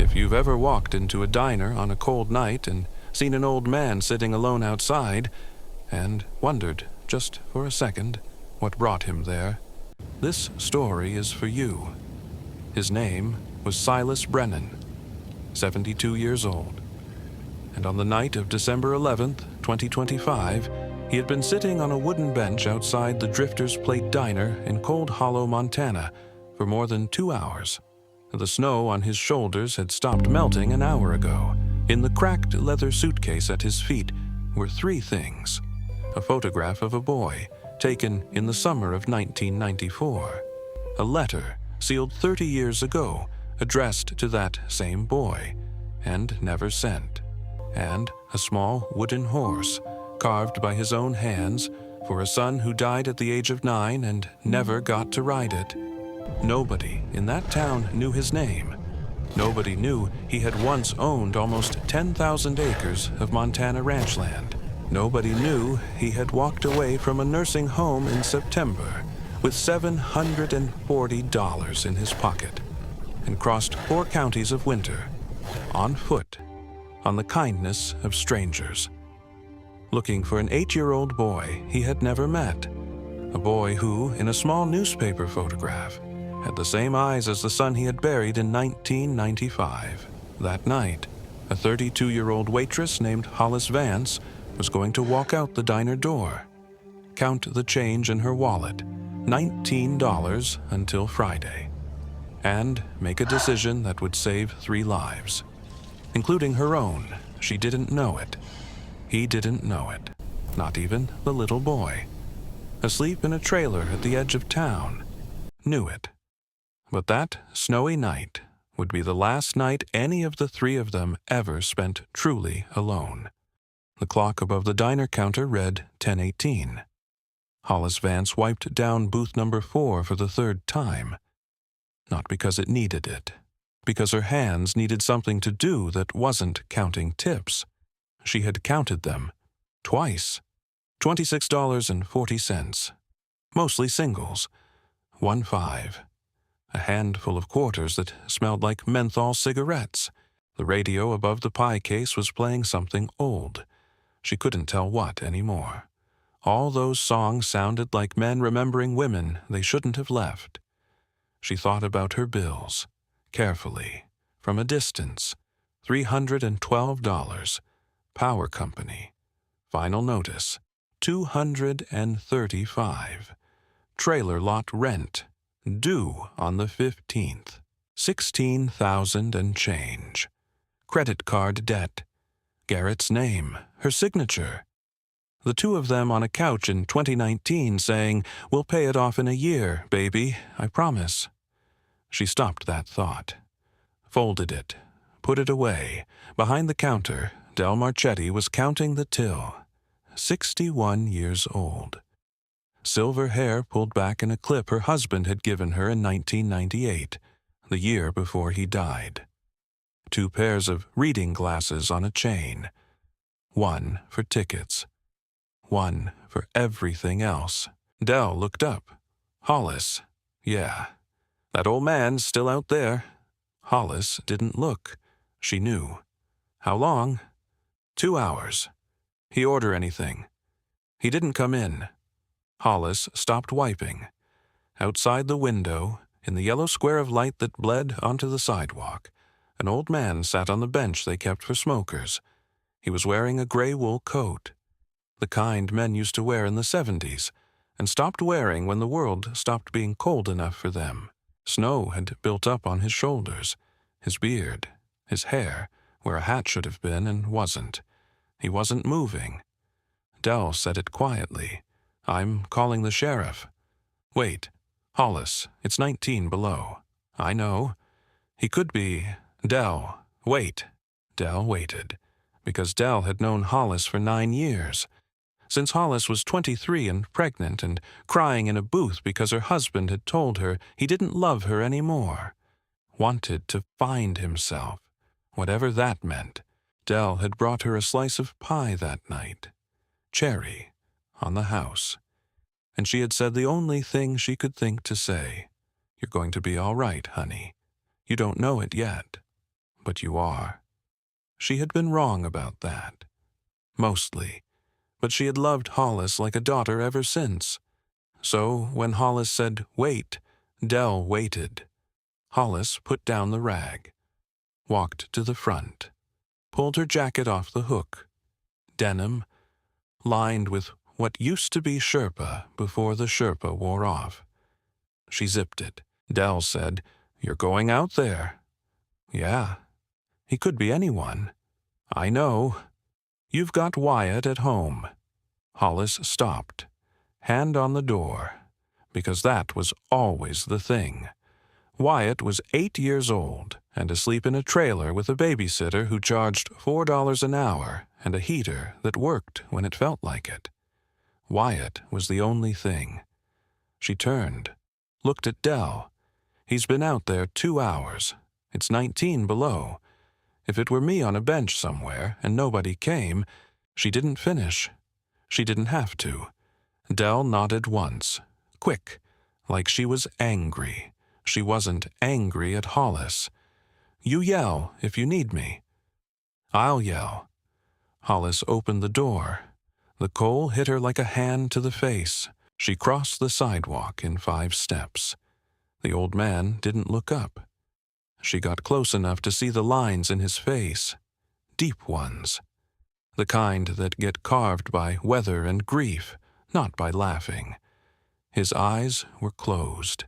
If you've ever walked into a diner on a cold night and seen an old man sitting alone outside and wondered, just for a second, what brought him there, this story is for you. His name was Silas Brennan, 72 years old. And on the night of December 11th, 2025, he had been sitting on a wooden bench outside the Drifter's Plate Diner in Cold Hollow, Montana, for more than 2 hours. The snow on his shoulders had stopped melting an hour ago. In the cracked leather suitcase at his feet were 3 things: a photograph of a boy taken in the summer of 1994, a letter sealed 30 years ago addressed to that same boy and never sent, and a small wooden horse carved by his own hands for a son who died at the age of 9 and never got to ride it. Nobody in that town knew his name. Nobody knew he had once owned almost 10,000 acres of Montana ranch land. Nobody knew he had walked away from a nursing home in September with $740 in his pocket and crossed 4 counties of winter on foot on the kindness of strangers, looking for an 8-year-old boy he had never met, a boy who, in a small newspaper photograph, had the same eyes as the son he had buried in 1995. That night, a 32-year-old waitress named Hollis Vance was going to walk out the diner door, count the change in her wallet, $19 until Friday, and make a decision that would save 3 lives, including her own. She didn't know it. He didn't know it. Not even the little boy, asleep in a trailer at the edge of town, knew it. But that snowy night would be the last night any of the 3 of them ever spent truly alone. The clock above the diner counter read 10:18. Hollis Vance wiped down booth number 4 for the 3rd time. Not because it needed it, because her hands needed something to do that wasn't counting tips. She had counted them twice. $26.40. Mostly singles. 1.5. A handful of quarters that smelled like menthol cigarettes. The radio above the pie case was playing something old. She couldn't tell what anymore. All those songs sounded like men remembering women they shouldn't have left. She thought about her bills, carefully, from a distance. $312. Power company. Final notice. $235. Trailer lot rent. Due on the 15th. $16,000 and change. Credit card debt. Garrett's name, her signature. The 2 of them on a couch in 2019 saying, "We'll pay it off in a year, baby, I promise." She stopped that thought, folded it, put it away. Behind the counter, Del Marchetti was counting the till. 61 years old. Silver hair pulled back in a clip her husband had given her in 1998, the year before he died. 2 pairs of reading glasses on a chain. 1 for tickets. 1 for everything else. Del looked up. Hollis. Yeah. That old man's still out there. Hollis didn't look. She knew. How long? 2 hours. He order anything? He didn't come in. Hollis stopped wiping. Outside the window, in the yellow square of light that bled onto the sidewalk, an old man sat on the bench they kept for smokers. He was wearing a gray wool coat, the kind men used to wear in the 70s, and stopped wearing when the world stopped being cold enough for them. Snow had built up on his shoulders, his beard, his hair, where a hat should have been and wasn't. He wasn't moving. Del said it quietly. "I'm calling the sheriff." "Wait. Hollis, it's 19 below." "I know." "He could be." "Del, wait." Del waited, because Del had known Hollis for 9 years. Since Hollis was 23 and pregnant and crying in a booth because her husband had told her he didn't love her anymore. Wanted to find himself, whatever that meant. Del had brought her a slice of pie that night. Cherry, on the house. And she had said the only thing she could think to say. "You're going to be all right, honey. You don't know it yet, but you are. She had been wrong about that. Mostly. But she had loved Hollis like a daughter ever since. So when Hollis said, "Wait," Dell waited. Hollis put down the rag, walked to the front, pulled her jacket off the hook. Denim, lined with what used to be Sherpa before the Sherpa wore off. She zipped it. Dell said, "You're going out there." "Yeah. He could be anyone." "I know. You've got Wyatt at home." Hollis stopped, hand on the door, because that was always the thing. Wyatt was 8 years old and asleep in a trailer with a babysitter who charged $4 an hour and a heater that worked when it felt like it. Wyatt was the only thing. She turned, looked at Dell. "He's been out there 2 hours. It's 19 below. If it were me on a bench somewhere and nobody came," she didn't finish. She didn't have to. Dell nodded once, quick, like she was angry. She wasn't angry at Hollis. "You yell if you need me." "I'll yell." Hollis opened the door. The coal hit her like a hand to the face. She crossed the sidewalk in 5 steps. The old man didn't look up. She got close enough to see the lines in his face, deep ones, the kind that get carved by weather and grief, not by laughing. His eyes were closed.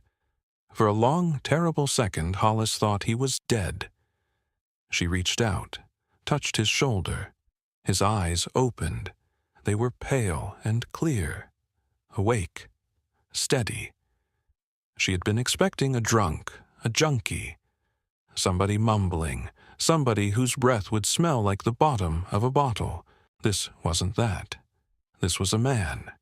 For a long, terrible second, Hollis thought he was dead. She reached out, touched his shoulder. His eyes opened. They were pale and clear, awake, steady. She had been expecting a drunk, a junkie, somebody mumbling, somebody whose breath would smell like the bottom of a bottle. This wasn't that. This was a man.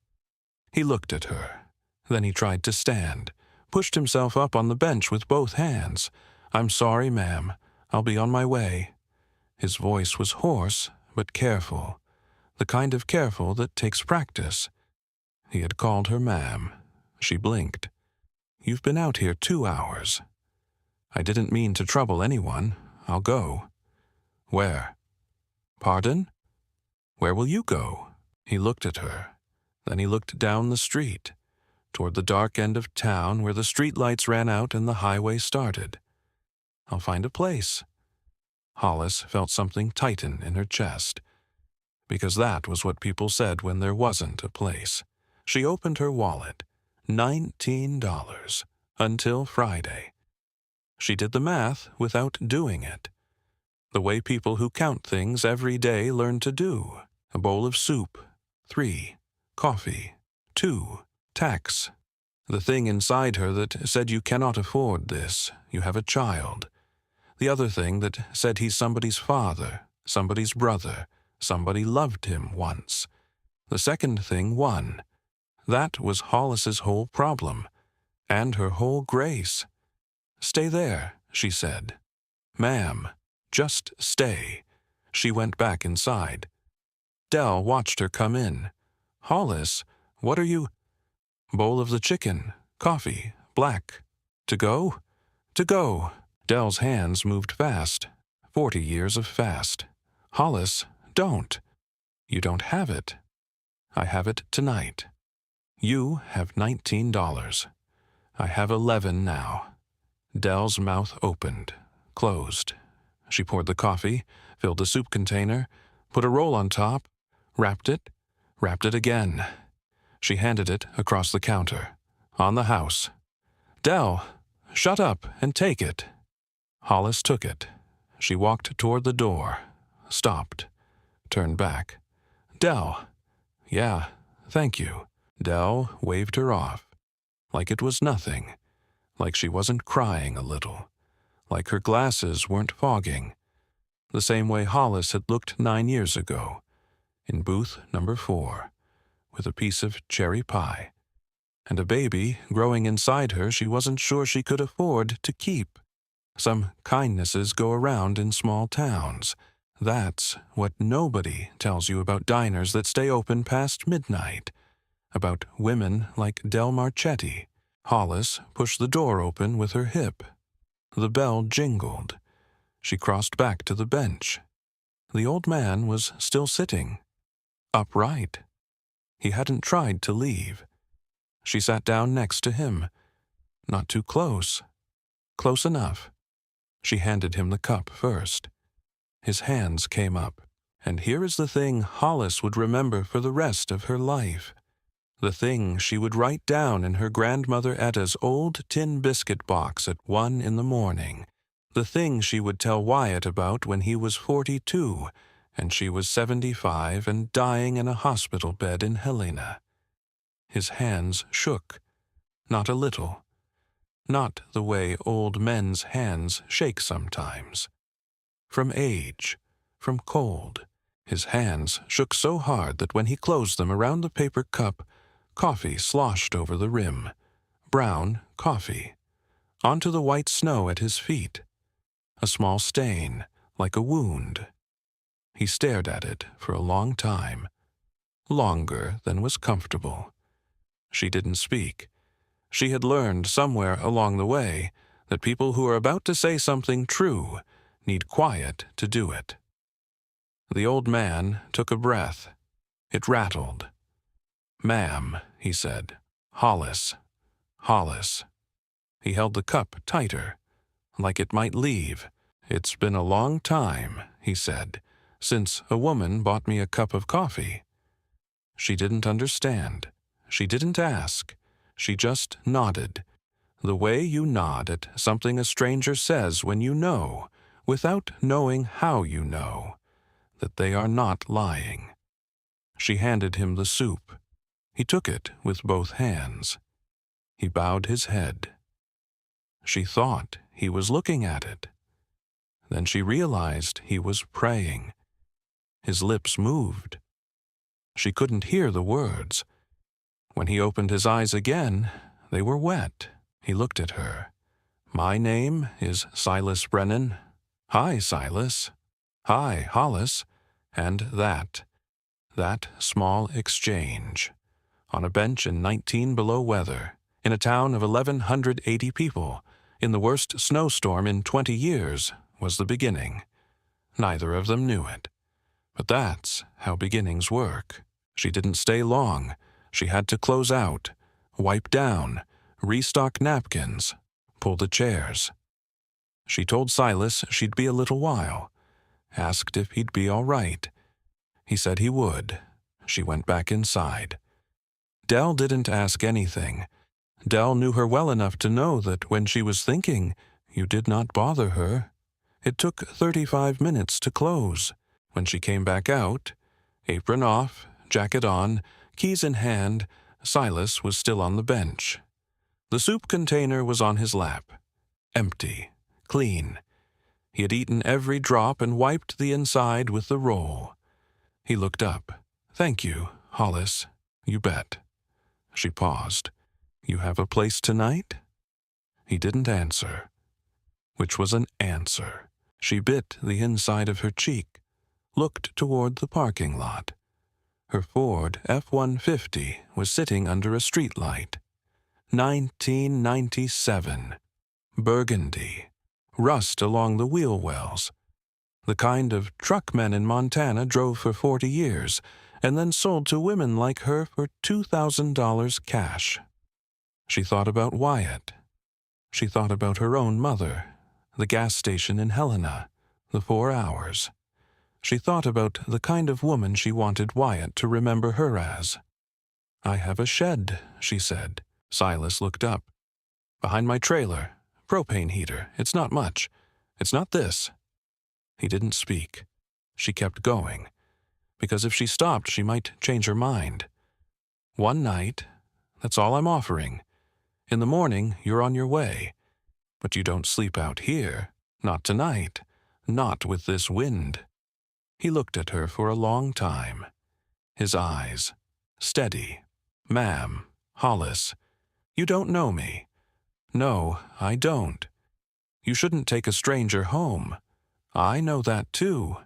He looked at her. Then he tried to stand, pushed himself up on the bench with both hands. "I'm sorry, ma'am. I'll be on my way." His voice was hoarse, but careful, the kind of careful that takes practice. He had called her ma'am. She blinked. "You've been out here 2 hours." "I didn't mean to trouble anyone. I'll go." "Where?" "Pardon?" "Where will you go?" He looked at her. Then he looked down the street, toward the dark end of town where the streetlights ran out and the highway started. "I'll find a place." Hollis felt something tighten in her chest, because that was what people said when there wasn't a place. She opened her wallet. $19. Until Friday. She did the math without doing it. The way people who count things every day learn to do. A bowl of soup, 3. Coffee, 2. Tax. The thing inside her that said you cannot afford this, you have a child. The other thing that said he's somebody's father, somebody's brother, somebody loved him once. The second thing won. That was Hollis's whole problem, and her whole grace. "Stay there," she said. "Ma'am, just stay." She went back inside. Dell watched her come in. "Hollis, what are you—" "Bowl of the chicken, coffee, black. To go?" "To go." Dell's hands moved fast. 40 years of fast. "Hollis, don't." "You don't have it." "I have it tonight." "You have $19. I have 11 now." Dell's mouth opened, closed. She poured the coffee, filled the soup container, put a roll on top, wrapped it again. She handed it across the counter. "On the house." "Dell, shut up and take it." Hollis took it. She walked toward the door, stopped, turned back. "Dell." "Yeah, thank you." Dell waved her off, like it was nothing, like she wasn't crying a little, like her glasses weren't fogging, the same way Hollis had looked 9 years ago, in booth number 4, with a piece of cherry pie, and a baby growing inside her she wasn't sure she could afford to keep. Some kindnesses go around in small towns. That's what nobody tells you about diners that stay open past midnight, about women like Del Marchetti. Hollis pushed the door open with her hip. The bell jingled. She crossed back to the bench. The old man was still sitting, upright. He hadn't tried to leave. She sat down next to him. Not too close. Close enough. She handed him the cup first. His hands came up. And here is the thing Hollis would remember for the rest of her life. The thing she would write down in her grandmother Etta's old tin biscuit box at 1 in the morning. The thing she would tell Wyatt about when he was 42 and she was 75 and dying in a hospital bed in Helena. His hands shook, not a little. Not the way old men's hands shake sometimes. From age, from cold, his hands shook so hard that when he closed them around the paper cup, coffee sloshed over the rim. Brown coffee. Onto the white snow at his feet. A small stain, like a wound. He stared at it for a long time. Longer than was comfortable. She didn't speak. She had learned somewhere along the way that people who are about to say something true need quiet to do it. The old man took a breath. It rattled. "Ma'am," he said. "Hollis. Hollis." He held the cup tighter, like it might leave. "It's been a long time," he said, "since a woman bought me a cup of coffee." She didn't understand. She didn't ask. She just nodded. The way you nod at something a stranger says when you know, without knowing how you know, that they are not lying. She handed him the soup. He took it with both hands. He bowed his head. She thought he was looking at it. Then she realized he was praying. His lips moved. She couldn't hear the words. When he opened his eyes again, they were wet. He looked at her. "My name is Silas Brennan. Hi, Silas. Hi, Hollis." And that small exchange. On a bench in 19 below weather, in a town of 1,180 people, in the worst snowstorm in 20 years, was the beginning. Neither of them knew it. But that's how beginnings work. She didn't stay long. She had to close out, wipe down, restock napkins, pull the chairs. She told Silas she'd be a little while, asked if he'd be all right. He said he would. She went back inside. Dell didn't ask anything. Dell knew her well enough to know that when she was thinking, you did not bother her. It took 35 minutes to close. When she came back out, apron off, jacket on, keys in hand, Silas was still on the bench. The soup container was on his lap. Empty. Clean. He had eaten every drop and wiped the inside with the roll. He looked up. "Thank you, Hollis. You bet." She paused. "You have a place tonight?" He didn't answer. Which was an answer. She bit the inside of her cheek, looked toward the parking lot. Her Ford F-150 was sitting under a streetlight. 1997. Burgundy. Rust along the wheel wells. The kind of truck men in Montana drove for 40 years and then sold to women like her for $2,000 cash. She thought about Wyatt. She thought about her own mother, the gas station in Helena, the 4 hours. She thought about the kind of woman she wanted Wyatt to remember her as. "I have a shed," she said. Silas looked up. "Behind my trailer. Propane heater. It's not much. It's not this." He didn't speak. She kept going, because if she stopped, she might change her mind. "One night. That's all I'm offering. In the morning, you're on your way. But you don't sleep out here. Not tonight. Not with this wind." He looked at her for a long time. His eyes. Steady. "Ma'am, Hollis, you don't know me." "No, I don't." "You shouldn't take a stranger home." "I know that too."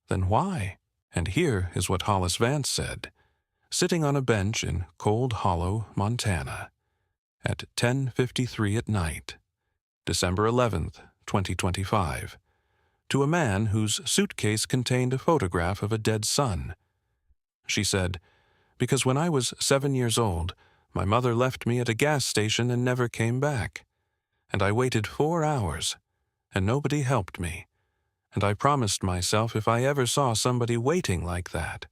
"Then why?" And here is what Hollis Vance said, sitting on a bench in Cold Hollow, Montana, at 10:53 at night, December 11th, 2025, to a man whose suitcase contained a photograph of a dead son. She said, "Because when I was 7 years old, my mother left me at a gas station and never came back. And I waited 4 hours, and nobody helped me. And I promised myself if I ever saw somebody waiting like that,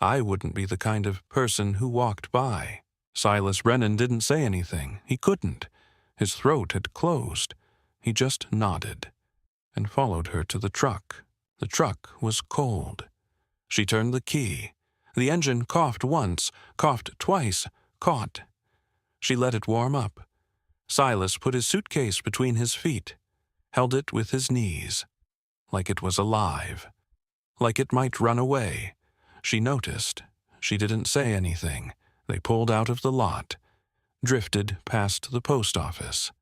I wouldn't be the kind of person who walked by." Silas Brennan didn't say anything. He couldn't. His throat had closed. He just nodded and followed her to the truck. The truck was cold. She turned the key. The engine coughed once, coughed twice, caught. She let it warm up. Silas put his suitcase between his feet, held it with his knees, like it was alive, like it might run away. She noticed. She didn't say anything. They pulled out of the lot, drifted past the post office,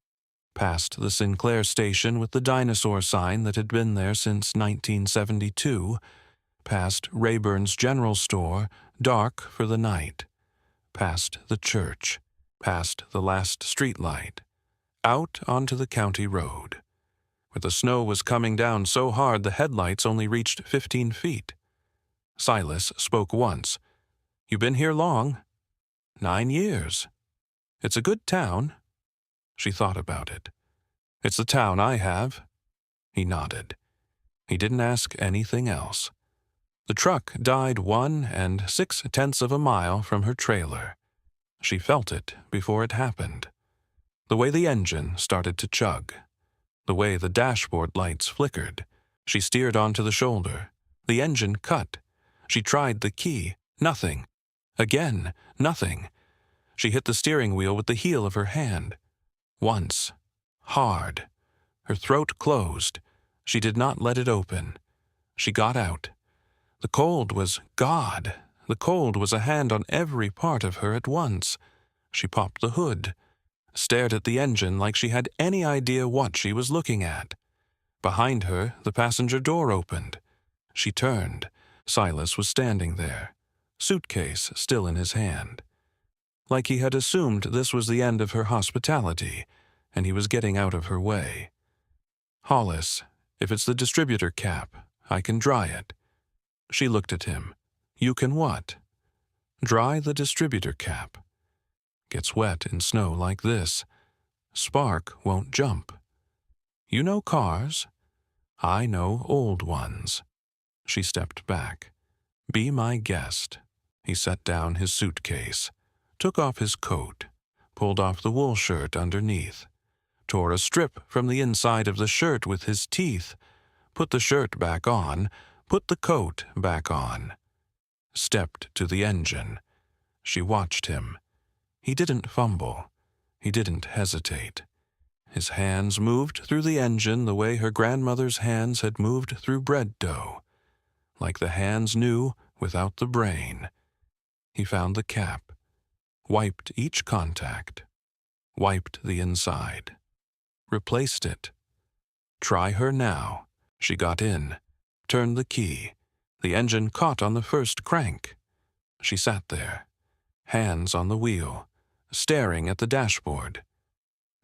past the Sinclair station with the dinosaur sign that had been there since 1972, past Rayburn's General Store, dark for the night, past the church, past the last streetlight, out onto the county road, where the snow was coming down so hard the headlights only reached 15 feet. Silas spoke once. "You been here long?" "9 years. It's a good town." She thought about it. "It's the town I have." He nodded. He didn't ask anything else. The truck died 1 6/10 of a mile from her trailer. She felt it before it happened. The way the engine started to chug. The way the dashboard lights flickered. She steered onto the shoulder. The engine cut. She tried the key. Nothing. Again, nothing. She hit the steering wheel with the heel of her hand. Once. Hard. Her throat closed. She did not let it open. She got out. The cold was God. The cold was a hand on every part of her at once. She popped the hood, stared at the engine like she had any idea what she was looking at. Behind her, the passenger door opened. She turned. Silas was standing there, suitcase still in his hand. Like he had assumed this was the end of her hospitality, and he was getting out of her way. "Hollis, if it's the distributor cap, I can dry it." She looked at him. "You can what?" "Dry the distributor cap. Gets wet in snow like this. Spark won't jump. You know cars? I know old ones." She stepped back. "Be my guest." He set down his suitcase, took off his coat, pulled off the wool shirt underneath, tore a strip from the inside of the shirt with his teeth, put the shirt back on, put the coat back on. Stepped to the engine. She watched him. He didn't fumble. He didn't hesitate. His hands moved through the engine the way her grandmother's hands had moved through bread dough, like the hands knew without the brain. He found the cap, wiped each contact, wiped the inside, replaced it. Try her now. She got in, turned the key. The engine caught on the first crank. She sat there, hands on the wheel, staring at the dashboard.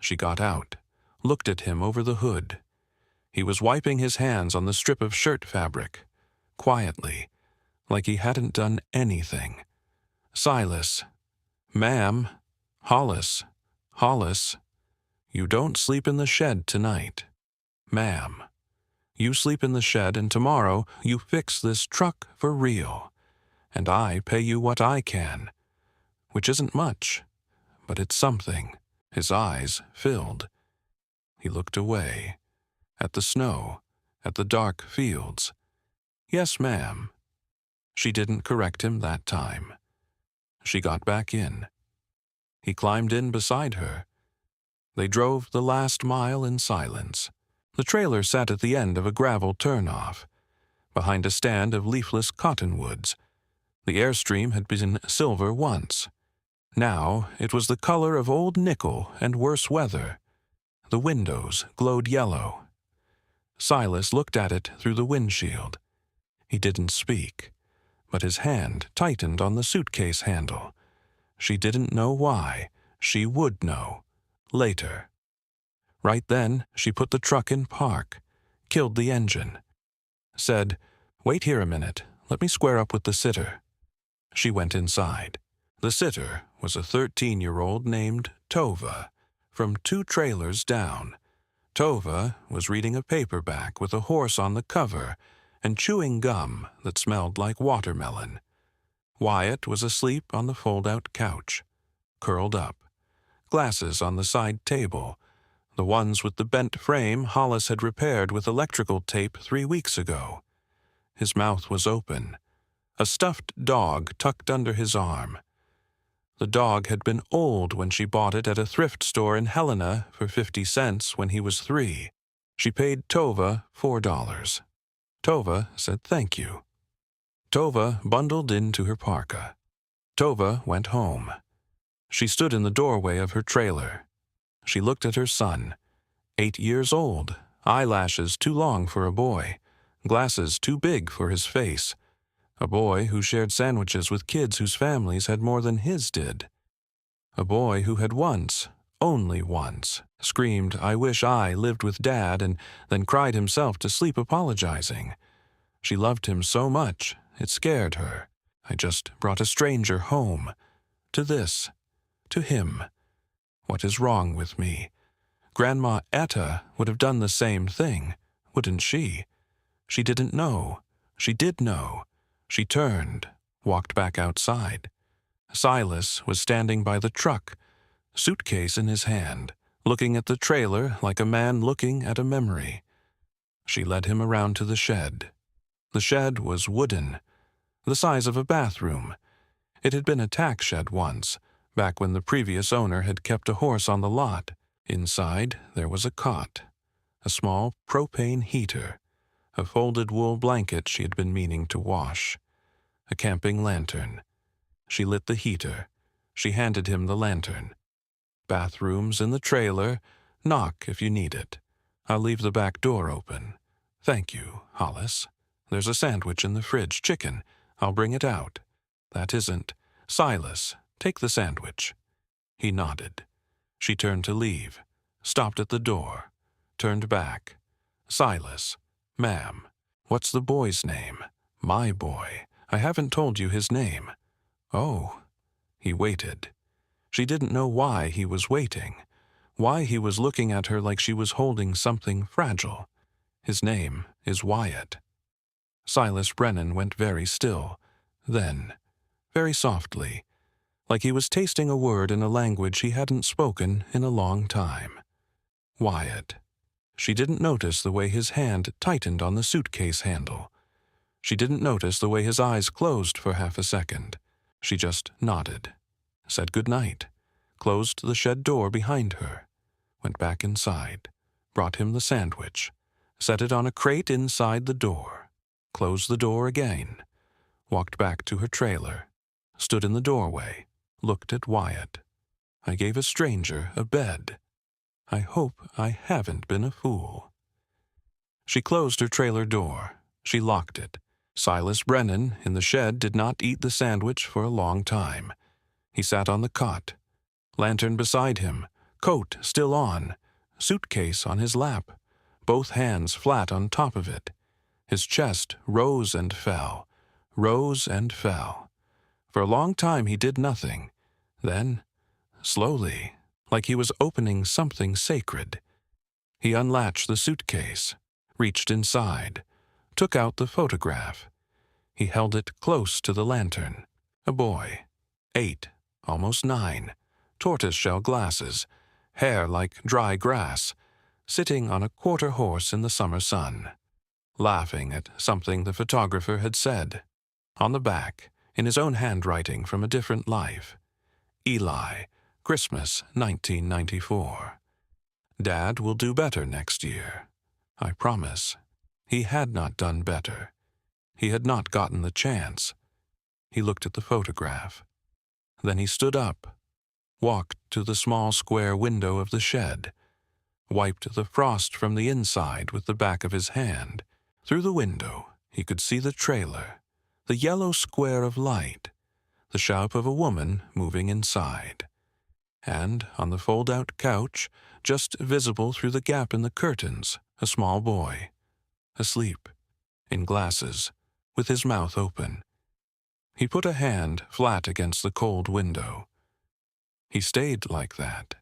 She got out, looked at him over the hood. He was wiping his hands on the strip of shirt fabric, quietly, like he hadn't done anything. "Silas." "Ma'am." "Hollis. Hollis. You don't sleep in the shed tonight." "Ma'am. You sleep in the shed and tomorrow you fix this truck for real. And I pay you what I can, which isn't much, but it's something." His eyes filled. He looked away, at the snow, at the dark fields. "Yes, ma'am." She didn't correct him that time. She got back in. He climbed in beside her. They drove the last mile in silence. The trailer sat at the end of a gravel turnoff, behind a stand of leafless cottonwoods. The Airstream had been silver once. Now it was the color of old nickel and worse weather. The windows glowed yellow. Silas looked at it through the windshield. He didn't speak, but his hand tightened on the suitcase handle. She didn't know why. She would know. Later. Right then, she put the truck in park, killed the engine. Said, "Wait here a minute. Let me square up with the sitter." She went inside. The sitter was a 13-year-old named Tova, from 2 trailers down. Tova was reading a paperback with a horse on the cover and chewing gum that smelled like watermelon. Wyatt was asleep on the fold-out couch, curled up, glasses on the side table, the ones with the bent frame Hollis had repaired with electrical tape 3 weeks ago. His mouth was open, a stuffed dog tucked under his arm. The dog had been old when she bought it at a thrift store in Helena for 50 cents when he was 3. She paid Tova $4. Tova said thank you. Tova bundled into her parka. Tova went home. She stood in the doorway of her trailer. She looked at her son, 8 years old, eyelashes too long for a boy, glasses too big for his face, a boy who shared sandwiches with kids whose families had more than his did. A boy who had once, only once, screamed, "I wish I lived with Dad," and then cried himself to sleep apologizing. She loved him so much, it scared her. I just brought a stranger home. To this. To him. What is wrong with me? Grandma Etta would have done the same thing, wouldn't she? She didn't know. She did know. She turned, walked back outside. Silas was standing by the truck, suitcase in his hand, looking at the trailer like a man looking at a memory. She led him around to the shed. The shed was wooden, the size of a bathroom. It had been a tack shed once, back when the previous owner had kept a horse on the lot. Inside there was a cot, a small propane heater, a folded wool blanket she had been meaning to wash, a camping lantern. She lit the heater. She handed him the lantern. "Bathrooms in the trailer. Knock if you need it. I'll leave the back door open. Thank you, Hollis. There's a sandwich in the fridge, chicken. I'll bring it out. That isn't. Silas, take the sandwich." He nodded. She turned to leave, stopped at the door, turned back. "Silas. Ma'am. What's the boy's name?" "My boy. I haven't told you his name." "Oh." He waited. She didn't know why he was waiting, why he was looking at her like she was holding something fragile. "His name is Wyatt." Silas Brennan went very still, then, very softly, like he was tasting a word in a language he hadn't spoken in a long time. "Wyatt." She didn't notice the way his hand tightened on the suitcase handle. She didn't notice the way his eyes closed for half a second. She just nodded, said good night, closed the shed door behind her, went back inside, brought him the sandwich, set it on a crate inside the door, closed the door again, walked back to her trailer, stood in the doorway, looked at Wyatt. "I gave a stranger a bed. I hope I haven't been a fool." She closed her trailer door. She locked it. Silas Brennan in the shed did not eat the sandwich for a long time. He sat on the cot, lantern beside him, coat still on, suitcase on his lap, both hands flat on top of it. His chest rose and fell, rose and fell. For a long time he did nothing. Then, slowly, like he was opening something sacred, he unlatched the suitcase, reached inside, took out the photograph. He held it close to the lantern. A boy, 8, almost 9, tortoiseshell glasses, hair like dry grass, sitting on a quarter horse in the summer sun, laughing at something the photographer had said. On the back, in his own handwriting from a different life, "Eli, Christmas 1994. Dad will do better next year. I promise." He had not done better. He had not gotten the chance. He looked at the photograph. Then he stood up, walked to the small square window of the shed, wiped the frost from the inside with the back of his hand. Through the window, he could see the trailer, the yellow square of light, the shape of a woman moving inside. And on the fold-out couch, just visible through the gap in the curtains, a small boy, asleep, in glasses, with his mouth open. He put a hand flat against the cold window. He stayed like that,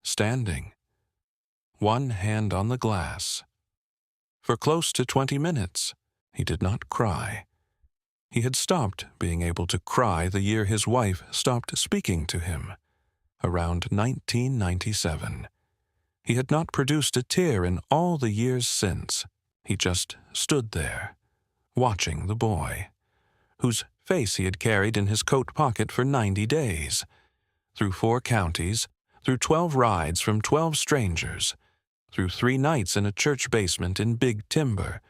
standing, one hand on the glass. For close to 20 minutes, he did not cry. He had stopped being able to cry the year his wife stopped speaking to him, around 1997. He had not produced a tear in all the years since. He just stood there, watching the boy, whose face he had carried in his coat pocket for 90 days, through 4 counties, through 12 rides from 12 strangers, through 3 nights in a church basement in Big Timber,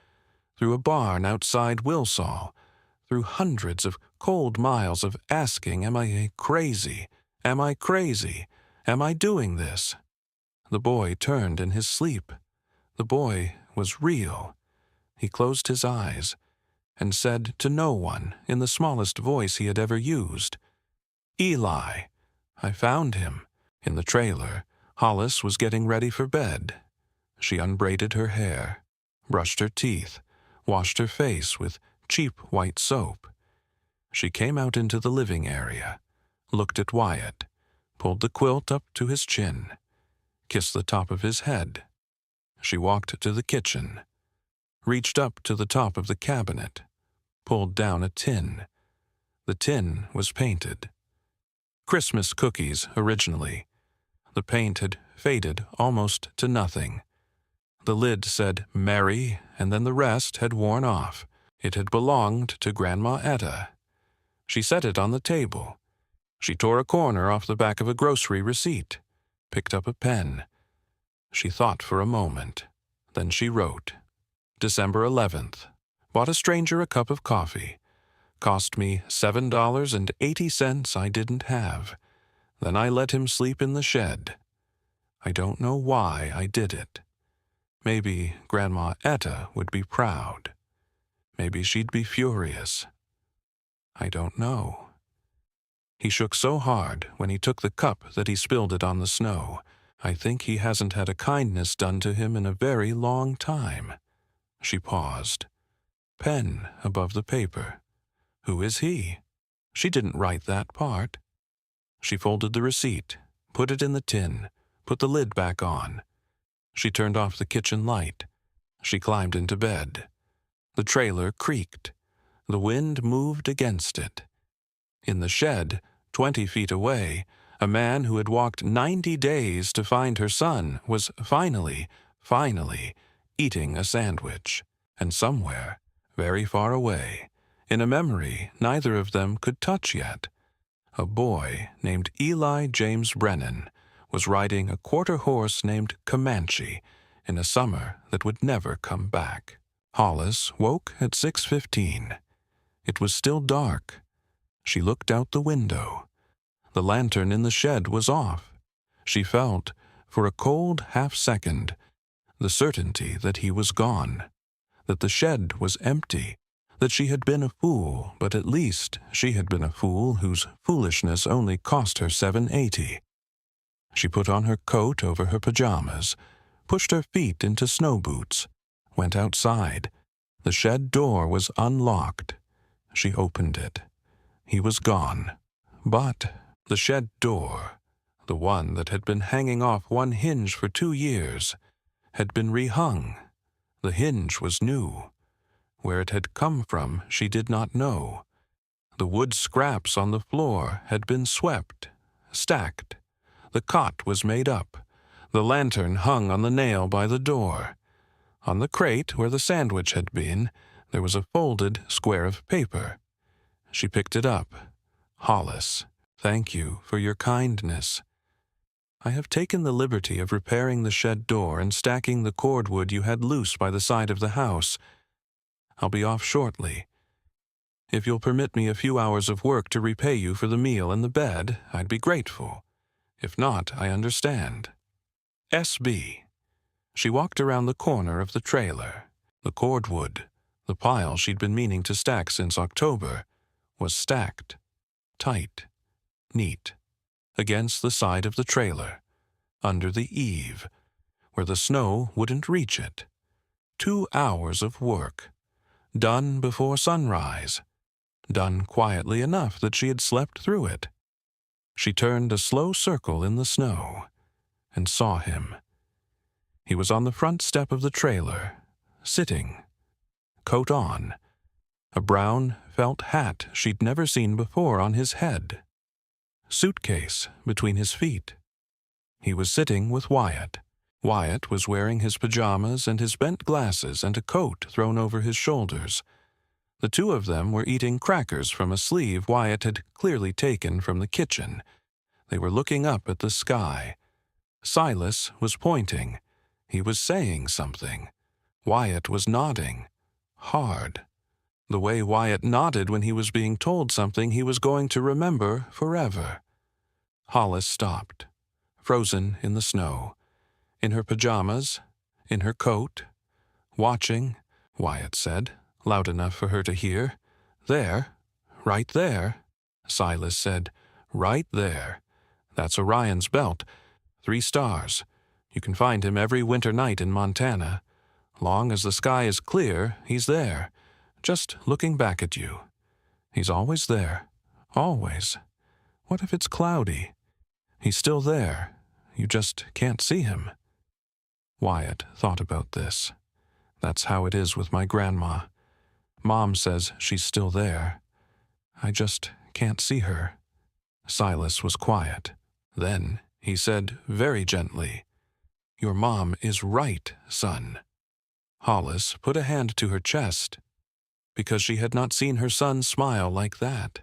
through a barn outside Wilsall, through hundreds of cold miles of asking, am I crazy? Am I crazy? Am I doing this? The boy turned in his sleep. The boy was real. He closed his eyes and said to no one in the smallest voice he had ever used, Eli. I found him. In the trailer, Hollis was getting ready for bed. She unbraided her hair, brushed her teeth, washed her face with cheap white soap. She came out into the living area, looked at Wyatt, pulled the quilt up to his chin, kissed the top of his head. She walked to the kitchen, reached up to the top of the cabinet, pulled down a tin. The tin was painted. Christmas cookies originally. The paint had faded almost to nothing. The lid said Merry, and then the rest had worn off. It had belonged to Grandma Etta. She set it on the table. She tore a corner off the back of a grocery receipt, picked up a pen. She thought for a moment. Then she wrote, December 11th. Bought a stranger a cup of coffee. Cost me $7.80 I didn't have. Then I let him sleep in the shed. I don't know why I did it. Maybe Grandma Etta would be proud. Maybe she'd be furious. I don't know. He shook so hard when he took the cup that he spilled it on the snow. I think he hasn't had a kindness done to him in a very long time. She paused. Pen above the paper. Who is he? She didn't write that part. She folded the receipt, put it in the tin, put the lid back on. She turned off the kitchen light. She climbed into bed. The trailer creaked. The wind moved against it. In the shed, 20 feet away, a man who had walked 90 days to find her son was finally eating a sandwich. And somewhere, very far away, in a memory neither of them could touch yet, a boy named Eli James Brennan was riding a quarter horse named Comanche in a summer that would never come back. Hollis woke at 6:15. It was still dark. She looked out the window. The lantern in the shed was off. She felt, for a cold half-second, the certainty that he was gone, that the shed was empty, that she had been a fool, but at least she had been a fool whose foolishness only cost her $7.80. She put on her coat over her pajamas, pushed her feet into snow boots, went outside. The shed door was unlocked. She opened it. He was gone. But the shed door, the one that had been hanging off one hinge for 2 years, had been rehung. The hinge was new. Where it had come from, she did not know. The wood scraps on the floor had been swept, stacked. The cot was made up. The lantern hung on the nail by the door. On the crate where the sandwich had been, there was a folded square of paper. She picked it up. Hollis, thank you for your kindness. I have taken the liberty of repairing the shed door and stacking the cordwood you had loose by the side of the house. I'll be off shortly. If you'll permit me a few hours of work to repay you for the meal and the bed, I'd be grateful. If not, I understand. S.B. She walked around the corner of the trailer. The cordwood, the pile she'd been meaning to stack since October, was stacked, tight, neat, against the side of the trailer, under the eave, where the snow wouldn't reach it. 2 hours of work, done before sunrise, done quietly enough that she had slept through it. She turned a slow circle in the snow and saw him. He was on the front step of the trailer, sitting, coat on, a brown felt hat she'd never seen before on his head, suitcase between his feet. He was sitting with Wyatt. Wyatt was wearing his pajamas and his bent glasses and a coat thrown over his shoulders. The two of them were eating crackers from a sleeve Wyatt had clearly taken from the kitchen. They were looking up at the sky. Silas was pointing. He was saying something. Wyatt was nodding. Hard. The way Wyatt nodded when he was being told something he was going to remember forever. Hollis stopped, frozen in the snow, in her pajamas, in her coat. Watching, Wyatt said, loud enough for her to hear. There, right there. Silas said, right there. That's Orion's belt. 3 stars. You can find him every winter night in Montana. Long as the sky is clear, he's there, just looking back at you. He's always there. Always. What if it's cloudy? He's still there. You just can't see him. Wyatt thought about this. That's how it is with my grandma. Mom says she's still there. I just can't see her. Silas was quiet. Then he said very gently, "Your mom is right, son." Hollis put a hand to her chest, because she had not seen her son smile like that.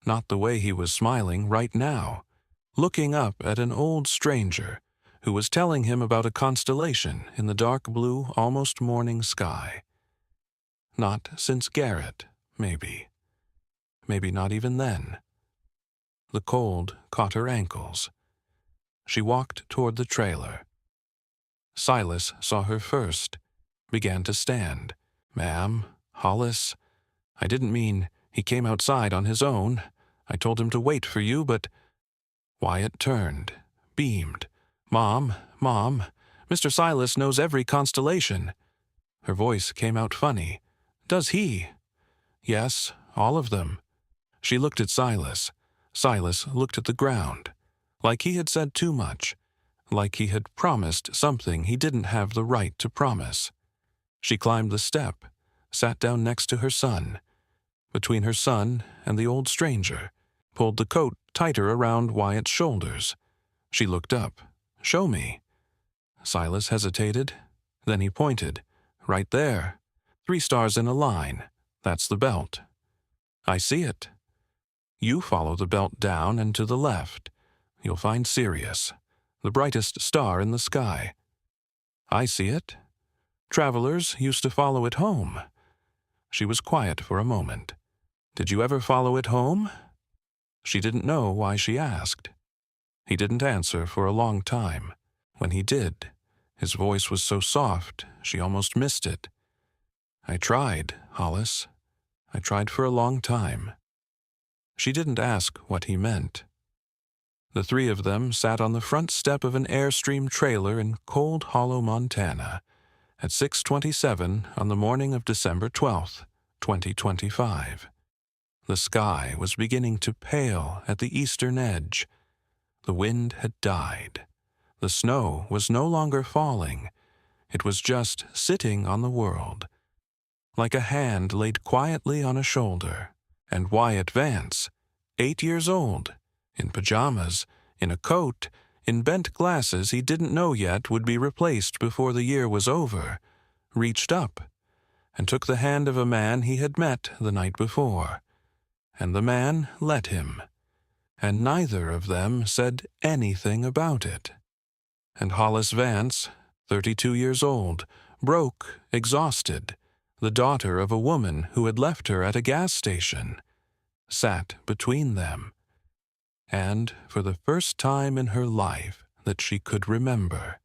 Not the way he was smiling right now, looking up at an old stranger who was telling him about a constellation in the dark blue, almost morning sky. Not since Garrett, maybe. Maybe not even then. The cold caught her ankles. She walked toward the trailer. Silas saw her first, began to stand. "Ma'am, Hollis, I didn't mean he came outside on his own. I told him to wait for you, but—" Wyatt turned, beamed. Mom, Mr. Silas knows every constellation." Her voice came out funny. "Does he?" "Yes, all of them." She looked at Silas. Silas looked at the ground, like he had said too much, like he had promised something he didn't have the right to promise. She climbed the step, sat down next to her son, between her son and the old stranger, pulled the coat tighter around Wyatt's shoulders. She looked up. "Show me." Silas hesitated. Then he pointed. "Right there. 3 stars in a line. That's the belt." "I see it." "You follow the belt down and to the left. You'll find Sirius, the brightest star in the sky." "I see it. Travelers used to follow it home." She was quiet for a moment. "Did you ever follow it home?" She didn't know why she asked. He didn't answer for a long time. When he did, his voice was so soft she almost missed it. "I tried, Hollis. I tried for a long time." She didn't ask what he meant. The 3 of them sat on the front step of an Airstream trailer in Cold Hollow, Montana, at 6:27 on the morning of December 12th, 2025. The sky was beginning to pale at the eastern edge. The wind had died. The snow was no longer falling. It was just sitting on the world, like a hand laid quietly on a shoulder. And Wyatt Vance, 8 years old, in pajamas, in a coat, in bent glasses he didn't know yet would be replaced before the year was over, reached up and took the hand of a man he had met the night before. And the man let him. And neither of them said anything about it. And Hollis Vance, 32 years old, broke, exhausted, the daughter of a woman who had left her at a gas station, sat between them. And for the first time in her life that she could remember,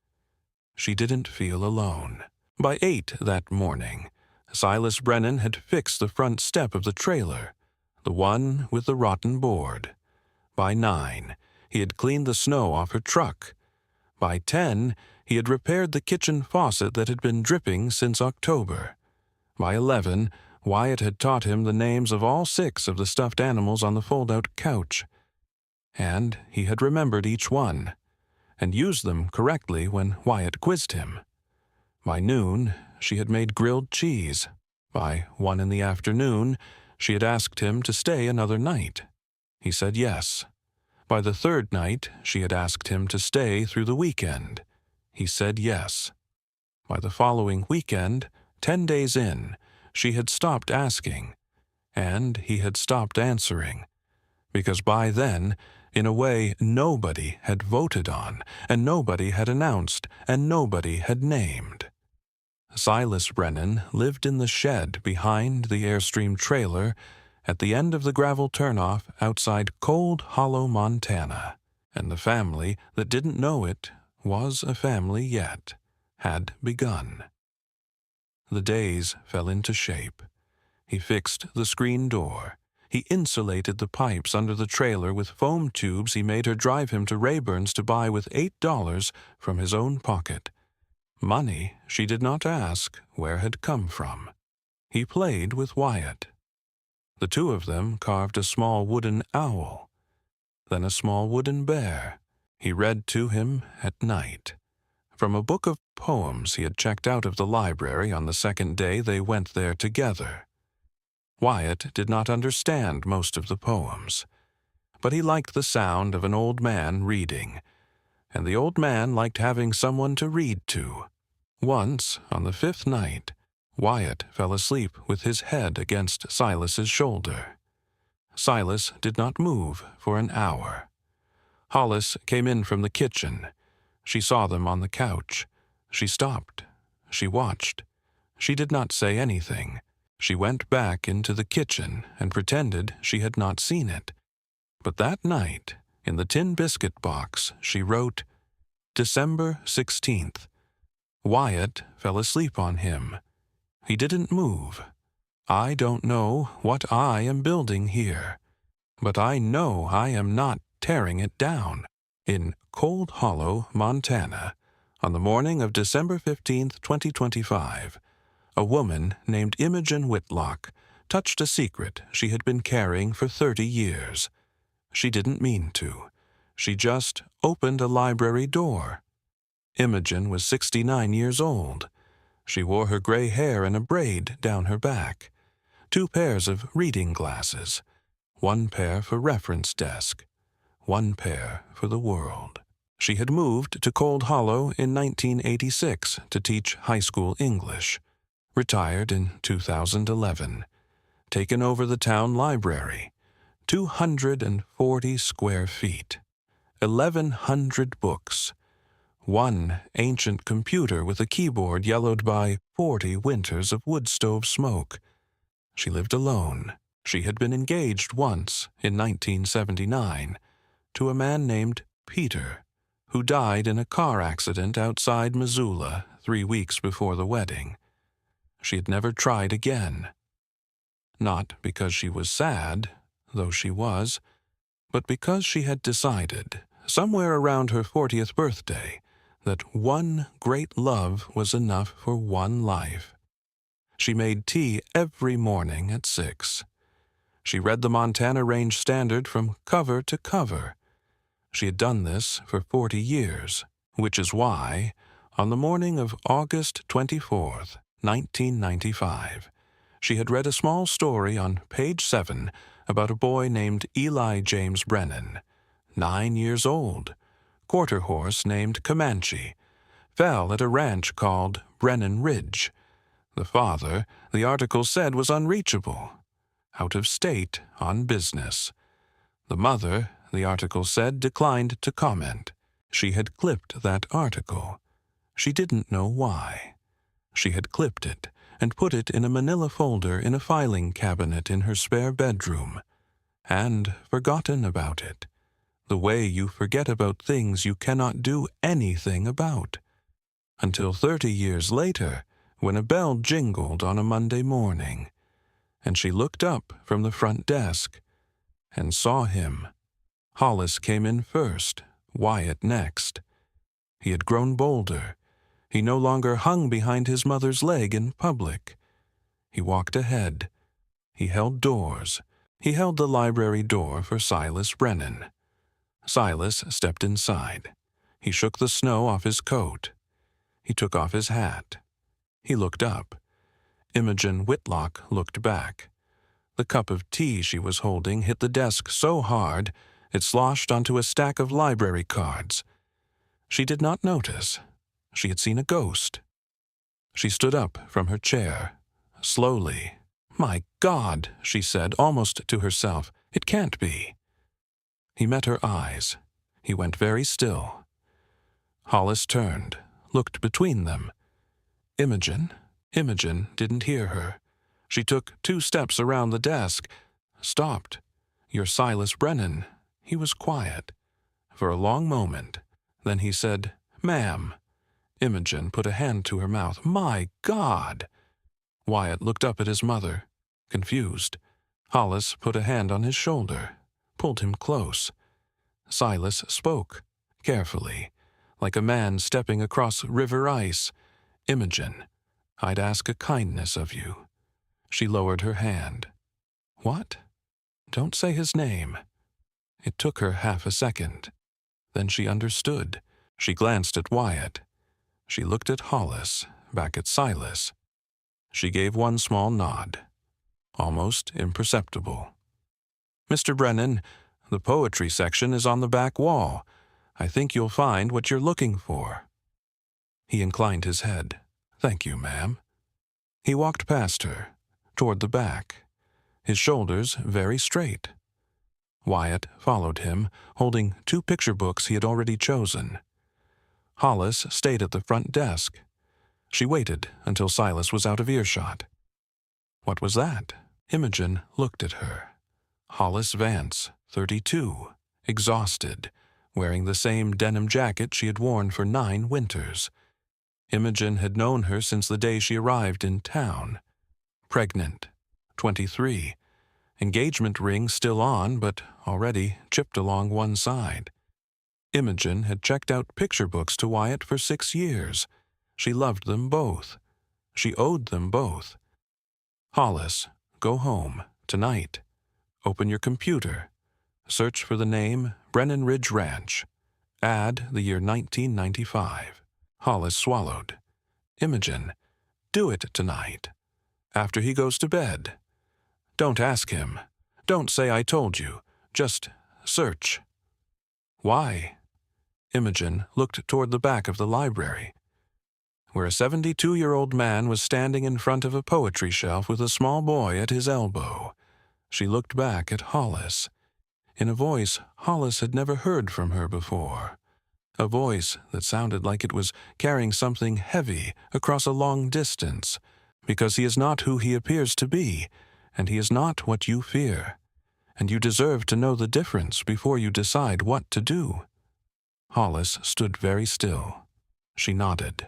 she didn't feel alone. By 8 that morning, Silas Brennan had fixed the front step of the trailer, the one with the rotten board. By 9, he had cleaned the snow off her truck. By 10, he had repaired the kitchen faucet that had been dripping since October. By 11, Wyatt had taught him the names of all 6 of the stuffed animals on the fold-out couch. And he had remembered each one, and used them correctly when Wyatt quizzed him. By noon, she had made grilled cheese. By 1 in the afternoon, she had asked him to stay another night. He said yes. By the 3rd night, she had asked him to stay through the weekend. He said yes. By the following weekend, 10 days in, she had stopped asking, and he had stopped answering, because by then, in a way nobody had voted on, and nobody had announced, and nobody had named. Silas Brennan lived in the shed behind the Airstream trailer at the end of the gravel turnoff outside Cold Hollow, Montana, and the family that didn't know it was a family yet, had begun. The days fell into shape. He fixed the screen door. He insulated the pipes under the trailer with foam tubes he made her drive him to Rayburn's to buy with $8 from his own pocket. Money she did not ask where had come from. He played with Wyatt. The 2 of them carved a small wooden owl, then a small wooden bear. He read to him at night, from a book of poems he had checked out of the library on the 2nd day they went there together. Wyatt did not understand most of the poems, but he liked the sound of an old man reading, and the old man liked having someone to read to. Once, on the 5th night, Wyatt fell asleep with his head against Silas's shoulder. Silas did not move for an hour. Hollis came in from the kitchen. She saw them on the couch. She stopped. She watched. She did not say anything. She went back into the kitchen and pretended she had not seen it. But that night, in the tin biscuit box, she wrote, December 16th. Wyatt fell asleep on him. He didn't move. I don't know what I am building here, but I know I am not tearing it down. In Cold Hollow, Montana, on the morning of December 15th, 2025, a woman named Imogen Whitlock touched a secret she had been carrying for 30 years. She didn't mean to. She just opened a library door. Imogen was 69 years old. She wore her gray hair in a braid down her back, 2 pairs of reading glasses, 1 pair for reference desk, 1 pair for the world. She had moved to Cold Hollow in 1986 to teach high school English, retired in 2011, taken over the town library, 240 square feet, 1,100 books, 1 ancient computer with a keyboard yellowed by 40 winters of wood stove smoke. She lived alone. She had been engaged once, in 1979, to a man named Peter, who died in a car accident outside Missoula 3 weeks before the wedding. She had never tried again. Not because she was sad, though she was, but because she had decided, somewhere around her 40th birthday, that one great love was enough for one life. She made tea every morning at 6. She read the Montana Range Standard from cover to cover. She had done this for 40 years, which is why, on the morning of August 24th, 1995, she had read a small story on page 7 about a boy named Eli James Brennan, 9 years old, quarter horse named Comanche, fell at a ranch called Brennan Ridge. The father, the article said, was unreachable, out of state on business. The mother, the article said, declined to comment. She had clipped that article. She didn't know why. She had clipped it and put it in a manila folder in a filing cabinet in her spare bedroom, and forgotten about it, the way you forget about things you cannot do anything about, until 30 years later, when a bell jingled on a Monday morning, and she looked up from the front desk and saw him. Hollis came in first, Wyatt next. He had grown bolder. He no longer hung behind his mother's leg in public. He walked ahead. He held doors. He held the library door for Silas Brennan. Silas stepped inside. He shook the snow off his coat. He took off his hat. He looked up. Imogen Whitlock looked back. The cup of tea she was holding hit the desk so hard it sloshed onto a stack of library cards. She did not notice. She had seen a ghost. She stood up from her chair, slowly. "My God," she said, almost to herself. "It can't be." He met her eyes. He went very still. Hollis turned, looked between them. Imogen didn't hear her. She took 2 steps around the desk, stopped. "You're Silas Brennan." He was quiet for a long moment. Then he said, "Ma'am." Imogen put a hand to her mouth. "My God!" Wyatt looked up at his mother, confused. Hollis put a hand on his shoulder, pulled him close. Silas spoke, carefully, like a man stepping across river ice. "Imogen, I'd ask a kindness of you." She lowered her hand. "What?" "Don't say his name." It took her half a second. Then she understood. She glanced at Wyatt. She looked at Hollis, back at Silas. She gave one small nod, almost imperceptible. "Mr. Brennan, the poetry section is on the back wall. I think you'll find what you're looking for." He inclined his head. "Thank you, ma'am." He walked past her, toward the back, his shoulders very straight. Wyatt followed him, holding 2 picture books he had already chosen. Hollis stayed at the front desk. She waited until Silas was out of earshot. What was that? Imogen looked at her. Hollis Vance, 32, exhausted, wearing the same denim jacket she had worn for 9 winters. Imogen had known her since the day she arrived in town. Pregnant, 23, engagement ring still on but already chipped along one side. Imogen had checked out picture books to Wyatt for 6 years. She loved them both. She owed them both. "Hollis, go home, tonight. Open your computer. Search for the name Brennan Ridge Ranch. Add the year 1995. Hollis swallowed. "Imogen, do it tonight. After he goes to bed. Don't ask him. Don't say I told you. Just search." "Why?" Imogen looked toward the back of the library, where a 72-year-old man was standing in front of a poetry shelf with a small boy at his elbow. She looked back at Hollis, in a voice Hollis had never heard from her before, a voice that sounded like it was carrying something heavy across a long distance, because he is not who he appears to be, and he is not what you fear, and you deserve to know the difference before you decide what to do. Hollis stood very still. She nodded.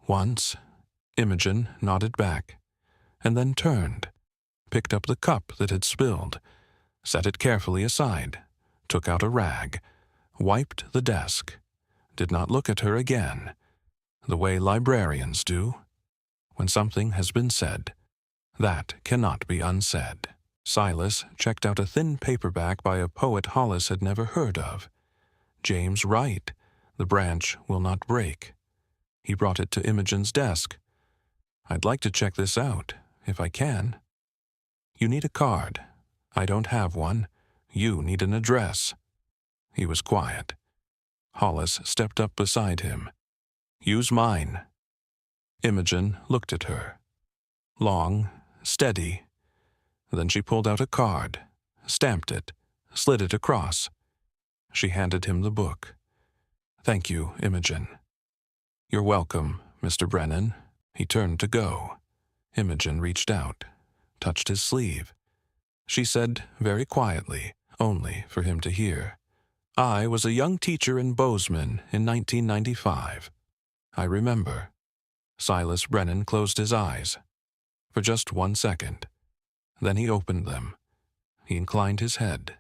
Once, Imogen nodded back, and then turned, picked up the cup that had spilled, set it carefully aside, took out a rag, wiped the desk, did not look at her again, the way librarians do. When something has been said, that cannot be unsaid. Silas checked out a thin paperback by a poet Hollis had never heard of. James Wright, The Branch Will Not Break. He brought it to Imogen's desk. "I'd like to check this out, if I can." "You need a card. I don't have one. You need an address." He was quiet. Hollis stepped up beside him. "Use mine." Imogen looked at her. Long, steady. Then she pulled out a card, stamped it, slid it across. She handed him the book. "Thank you, Imogen." "You're welcome, Mr. Brennan." He turned to go. Imogen reached out, touched his sleeve. She said very quietly, only for him to hear, "I was a young teacher in Bozeman in 1995. I remember." Silas Brennan closed his eyes for just 1 second. Then he opened them. He inclined his head.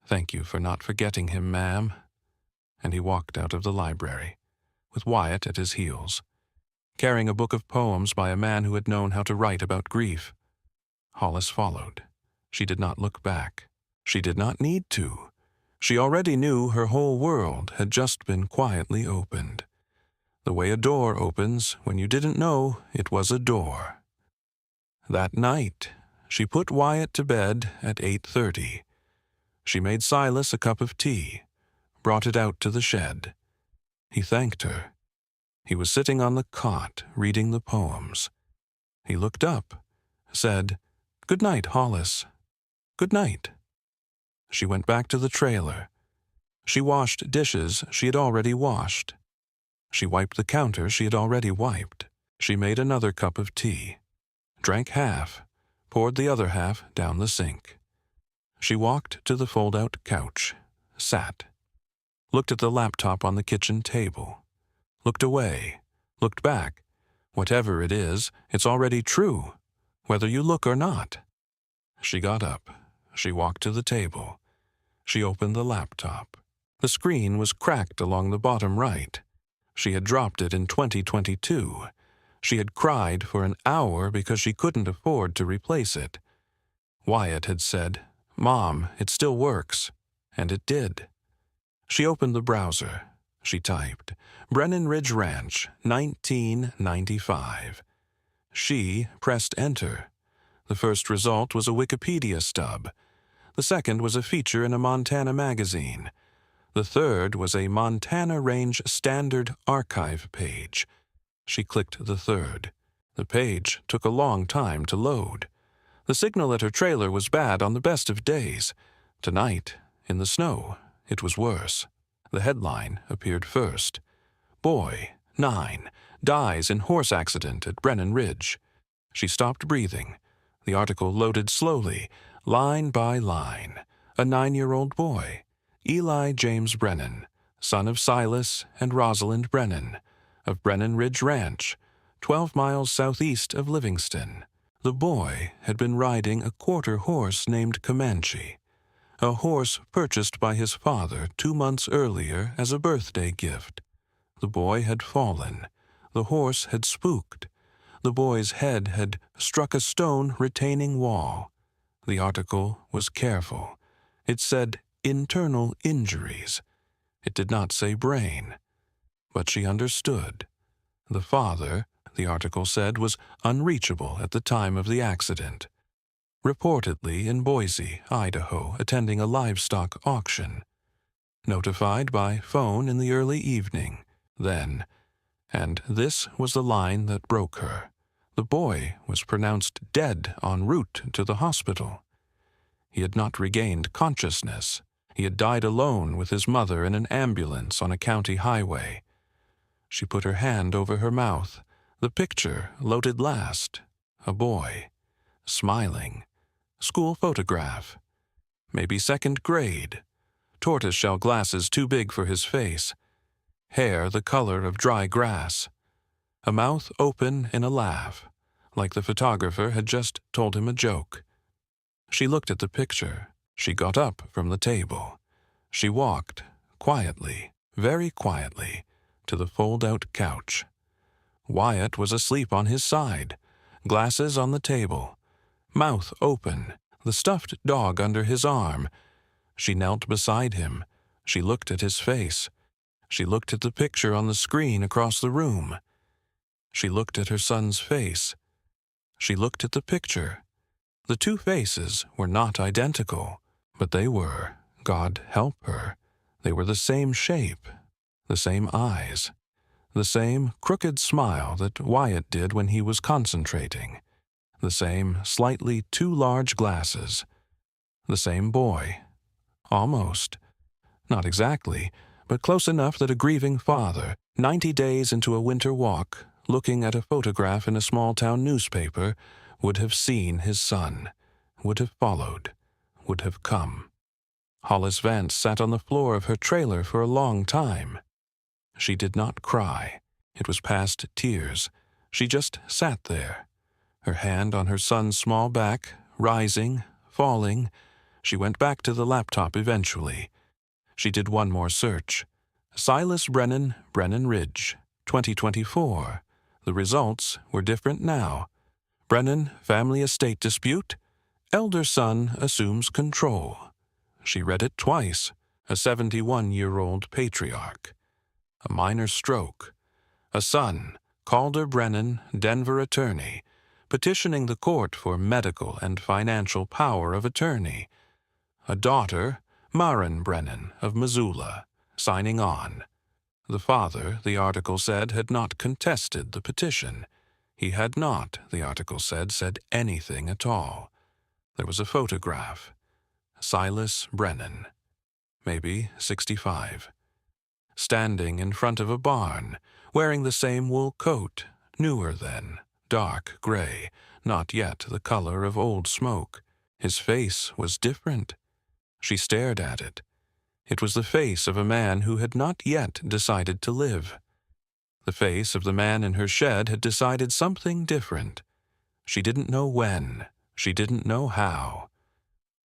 "Thank you for not forgetting him, ma'am." And he walked out of the library. with Wyatt at his heels, carrying a book of poems by a man who had known how to write about grief. Hollis followed. She did not look back. She did not need to. She already knew her whole world had just been quietly opened. The way a door opens when you didn't know it was a door. That night, she put Wyatt to bed at 8:30. She made Silas a cup of tea, brought it out to the shed. He thanked her. He was sitting on the cot, reading the poems. He looked up, said, "Good night, Hollis. Good night." She went back to the trailer. She washed dishes she had already washed. She wiped the counter she had already wiped. She made another cup of tea, drank half, poured the other half down the sink. She walked to the fold-out couch, sat, looked at the laptop on the kitchen table, looked away, looked back. Whatever it is, it's already true, whether you look or not. She got up. She walked to the table. She opened the laptop. The screen was cracked along the bottom right. She had dropped it in 2022. She had cried for an hour because she couldn't afford to replace it. Wyatt had said, "Mom, it still works." And it did. She opened the browser. She typed, "Brennan Ridge Ranch, 1995. She pressed enter. The first result was a Wikipedia stub. The second was a feature in a Montana magazine. The third was a Montana Range Standard Archive page. She clicked the third. The page took a long time to load. The signal at her trailer was bad on the best of days. Tonight, in the snow, it was worse. The headline appeared first. "Boy, 9, dies in horse accident at Brennan Ridge." She stopped breathing. The article loaded slowly, line by line. A 9-year-old boy, Eli James Brennan, son of Silas and Rosalind Brennan, of Brennan Ridge Ranch, 12 miles southeast of Livingston. The boy had been riding a quarter horse named Comanche, a horse purchased by his father 2 months earlier as a birthday gift. The boy had fallen. The horse had spooked. The boy's head had struck a stone retaining wall. The article was careful. It said internal injuries. It did not say brain. But she understood. The father, the article said, was unreachable at the time of the accident. Reportedly in Boise, Idaho, attending a livestock auction. Notified by phone in the early evening, then. And this was the line that broke her. The boy was pronounced dead en route to the hospital. He had not regained consciousness. He had died alone with his mother in an ambulance on a county highway. She put her hand over her mouth. The picture loaded last. A boy, smiling. School photograph. Maybe 2nd grade. Tortoiseshell glasses too big for his face. Hair the color of dry grass. A mouth open in a laugh, like the photographer had just told him a joke. She looked at the picture. She got up from the table. She walked, quietly, very quietly, to the fold-out couch. Wyatt was asleep on his side, glasses on the table, mouth open, the stuffed dog under his arm. She knelt beside him. She looked at his face. She looked at the picture on the screen across the room. She looked at her son's face. She looked at the picture. The two faces were not identical, but they were, God help her, they were the same shape, the same eyes, the same crooked smile that Wyatt did when he was concentrating, the same slightly too large glasses, the same boy. Almost. Not exactly, but close enough that a grieving father, 90 days into a winter walk, looking at a photograph in a small-town newspaper, would have seen his son, would have followed, would have come. Hollis Vance sat on the floor of her trailer for a long time. She did not cry. It was past tears. She just sat there, her hand on her son's small back, rising, falling. She went back to the laptop eventually. She did one more search. Silas Brennan, Brennan Ridge. 2024. The results were different now. Brennan family estate dispute. Elder son assumes control. She read it twice. A 71-year-old patriarch. A minor stroke. A son, Calder Brennan, Denver attorney, petitioning the court for medical and financial power of attorney. A daughter, Maren Brennan of Missoula, signing on. The father, the article said, had not contested the petition. He had not, the article said anything at all. There was a photograph. Silas Brennan, maybe 65, standing in front of a barn, wearing the same wool coat, newer then, dark gray, not yet the color of old smoke. His face was different. She stared at it. It was the face of a man who had not yet decided to live. The face of the man in her shed had decided something different. She didn't know when, she didn't know how,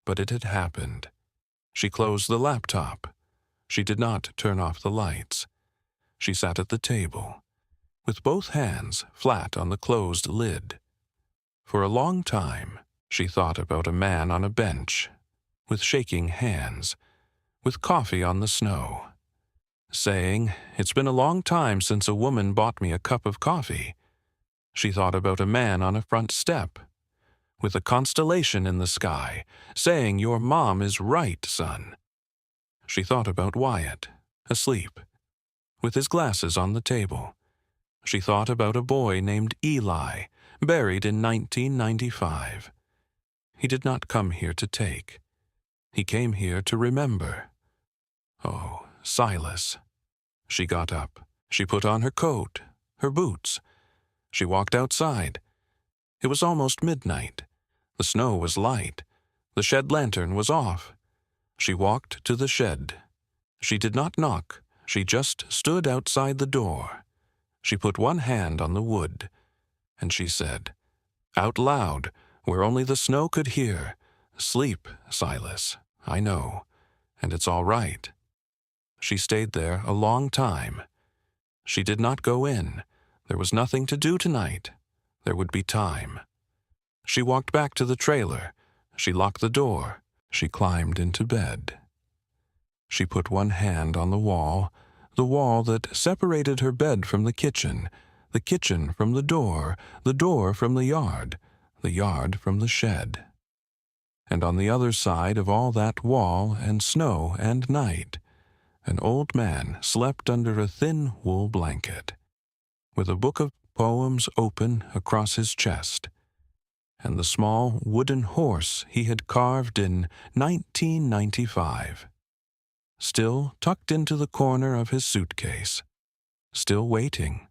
but it had happened. She closed the laptop. She did not turn off the lights. She sat at the table, with both hands flat on the closed lid. For a long time, she thought about a man on a bench, with shaking hands, with coffee on the snow, saying, "It's been a long time since a woman bought me a cup of coffee." She thought about a man on a front step, with a constellation in the sky, saying, "Your mom is right, son." She thought about Wyatt, asleep, with his glasses on the table. She thought about a boy named Eli, buried in 1995. He did not come here to take. He came here to remember. Oh, Silas. She got up. She put on her coat, her boots. She walked outside. It was almost midnight. The snow was light. The shed lantern was off. She walked to the shed. She did not knock. She just stood outside the door. She put one hand on the wood, and she said, out loud, where only the snow could hear, "Sleep, Silas. I know, and it's all right." She stayed there a long time. She did not go in. There was nothing to do tonight. There would be time. She walked back to the trailer. She locked the door. She climbed into bed. She put one hand on the wall that separated her bed from the kitchen from the door from the yard from the shed. And on the other side of all that wall and snow and night, an old man slept under a thin wool blanket, with a book of poems open across his chest, and the small wooden horse he had carved in 1995, still tucked into the corner of his suitcase, still waiting.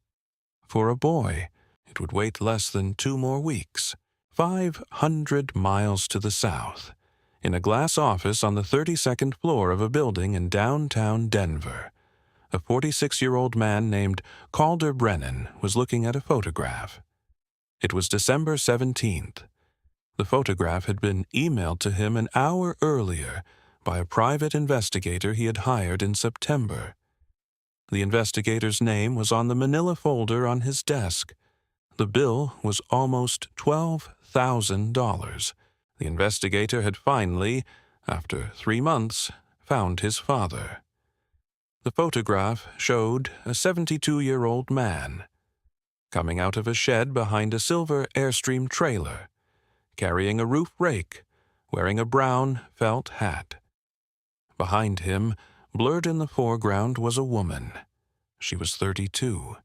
For a boy, it would wait less than 2 more weeks, 500 miles to the south, in a glass office on the 32nd floor of a building in downtown Denver. A 46-year-old man named Calder Brennan was looking at a photograph. It was December 17th. The photograph had been emailed to him an hour earlier by a private investigator he had hired in September. The investigator's name was on the manila folder on his desk. The bill was almost $12,000. The investigator had finally, after 3 months, found his father. The photograph showed a 72-year-old man coming out of a shed behind a silver Airstream trailer, carrying a roof rake, wearing a brown felt hat. Behind him, blurred in the foreground, was a woman. She was 32.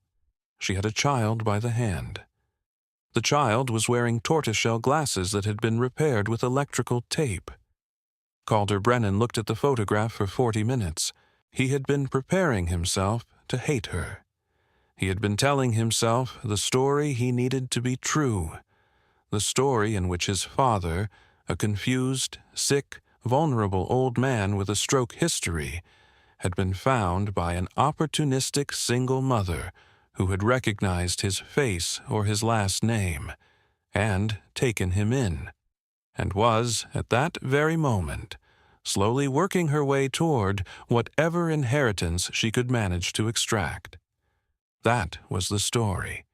She had a child by the hand. The child was wearing tortoiseshell glasses that had been repaired with electrical tape. Calder Brennan looked at the photograph for 40 minutes. He had been preparing himself to hate her. He had been telling himself the story he needed to be true, the story in which his father, a confused, sick, vulnerable old man with a stroke history, had been found by an opportunistic single mother who had recognized his face or his last name and taken him in, and was, at that very moment, slowly working her way toward whatever inheritance she could manage to extract. That was the story.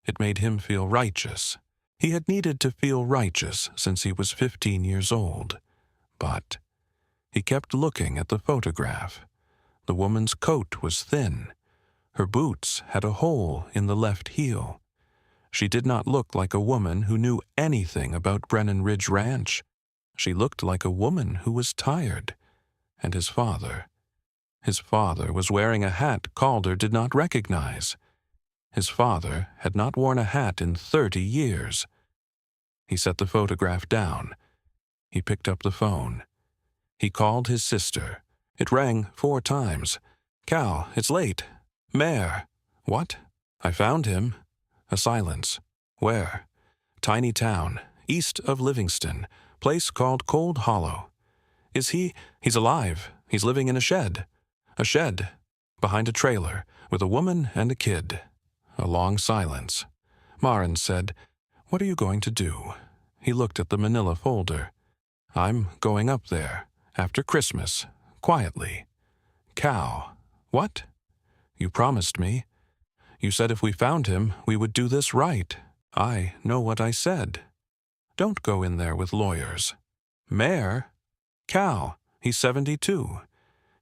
It made him feel righteous. He had needed to feel righteous since he was 15 years old. But he kept looking at the photograph. The woman's coat was thin. Her boots had a hole in the left heel. She did not look like a woman who knew anything about Brennan Ridge Ranch. She looked like a woman who was tired. And his father was wearing a hat Calder did not recognize. His father had not worn a hat in 30 years. He set the photograph down. He picked up the phone. He called his sister. It rang 4 times. "Cal, it's late." "Mare." "What?" "I found him." A silence. "Where?" "Tiny town, east of Livingston, place called Cold Hollow." "Is he—" "He's alive. He's living in a shed." "A shed?" "Behind a trailer, with a woman and a kid." A long silence. Maren said, "What are you going to do?" He looked at the manila folder. "I'm going up there, after Christmas, quietly." "Cal." "What?" "You promised me. You said if we found him, we would do this right." "I know what I said. Don't go in there with lawyers." "Mare?" "Cal, he's 72.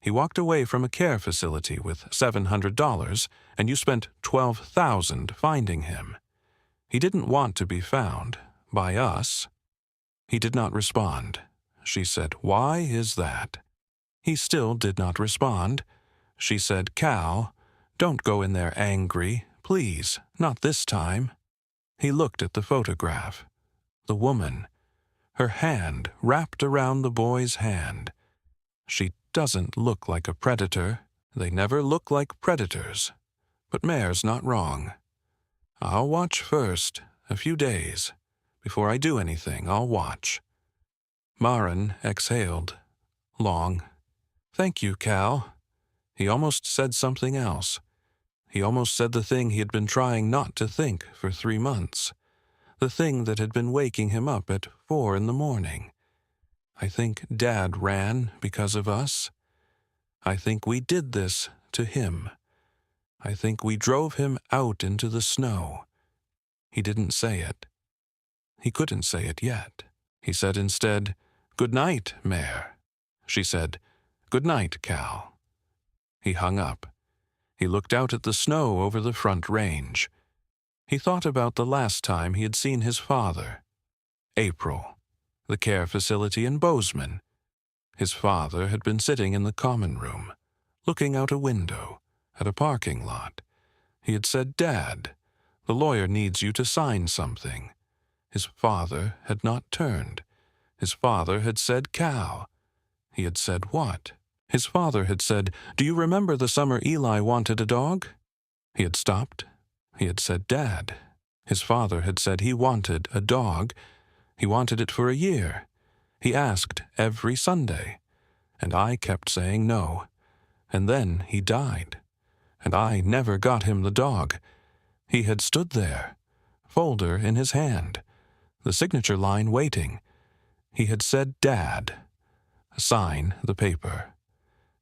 He walked away from a care facility with $700, and you spent $12,000 finding him. He didn't want to be found, by us." He did not respond. She said, "Why is that?" He still did not respond. She said, "Cal, don't go in there angry, please, not this time." He looked at the photograph. The woman, her hand wrapped around the boy's hand. She doesn't look like a predator. They never look like predators. But Mare's not wrong. "I'll watch first, a few days. Before I do anything, I'll watch." Maren exhaled. Long. "Thank you, Cal." He almost said something else. He almost said the thing he had been trying not to think for 3 months. The thing that had been waking him up at 4 in the morning. "I think Dad ran because of us. I think we did this to him. I think we drove him out into the snow." He didn't say it. He couldn't say it yet. He said instead, "Good night, Mare." She said, "Good night, Cal." He hung up. He looked out at the snow over the Front Range. He thought about the last time he had seen his father. April. The care facility in Bozeman. His father had been sitting in the common room, looking out a window, at a parking lot. He had said, "Dad, the lawyer needs you to sign something." His father had not turned. His father had said, "Cal." He had said what? His father had said, "Do you remember the summer Eli wanted a dog?" He had stopped. He had said, "Dad." His father had said he wanted a dog. He wanted it for a year. He asked every Sunday. And I kept saying no. And then he died. And I never got him the dog. He had stood there, folder in his hand, the signature line waiting. He had said, "Dad, sign the paper."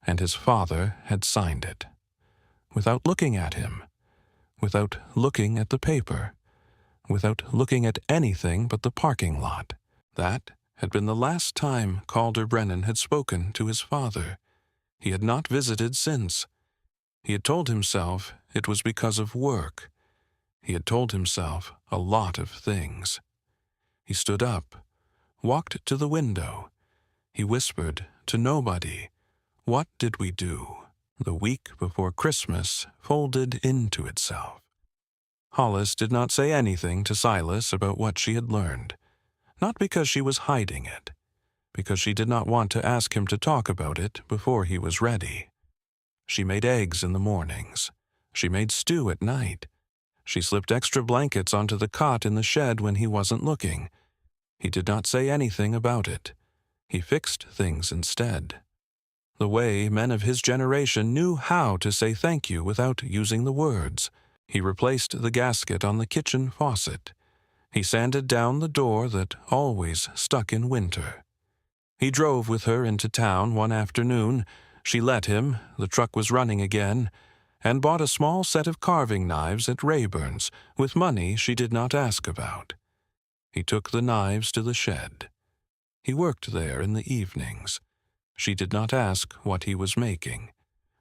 And his father had signed it. Without looking at him. Without looking at the paper. Without looking at anything but the parking lot. That had been the last time Calder Brennan had spoken to his father. He had not visited since. He had told himself it was because of work. He had told himself a lot of things. He stood up, walked to the window. He whispered to nobody, "What did we do?" The week before Christmas folded into itself. Hollis did not say anything to Silas about what she had learned. Not because she was hiding it, because she did not want to ask him to talk about it before he was ready. She made eggs in the mornings. She made stew at night. She slipped extra blankets onto the cot in the shed when he wasn't looking. He did not say anything about it. He fixed things instead. The way men of his generation knew how to say thank you without using the words. He replaced the gasket on the kitchen faucet. He sanded down the door that always stuck in winter. He drove with her into town one afternoon. She let him. The truck was running again. and bought a small set of carving knives at Rayburn's with money she did not ask about. He took the knives to the shed. He worked there in the evenings. She did not ask what he was making.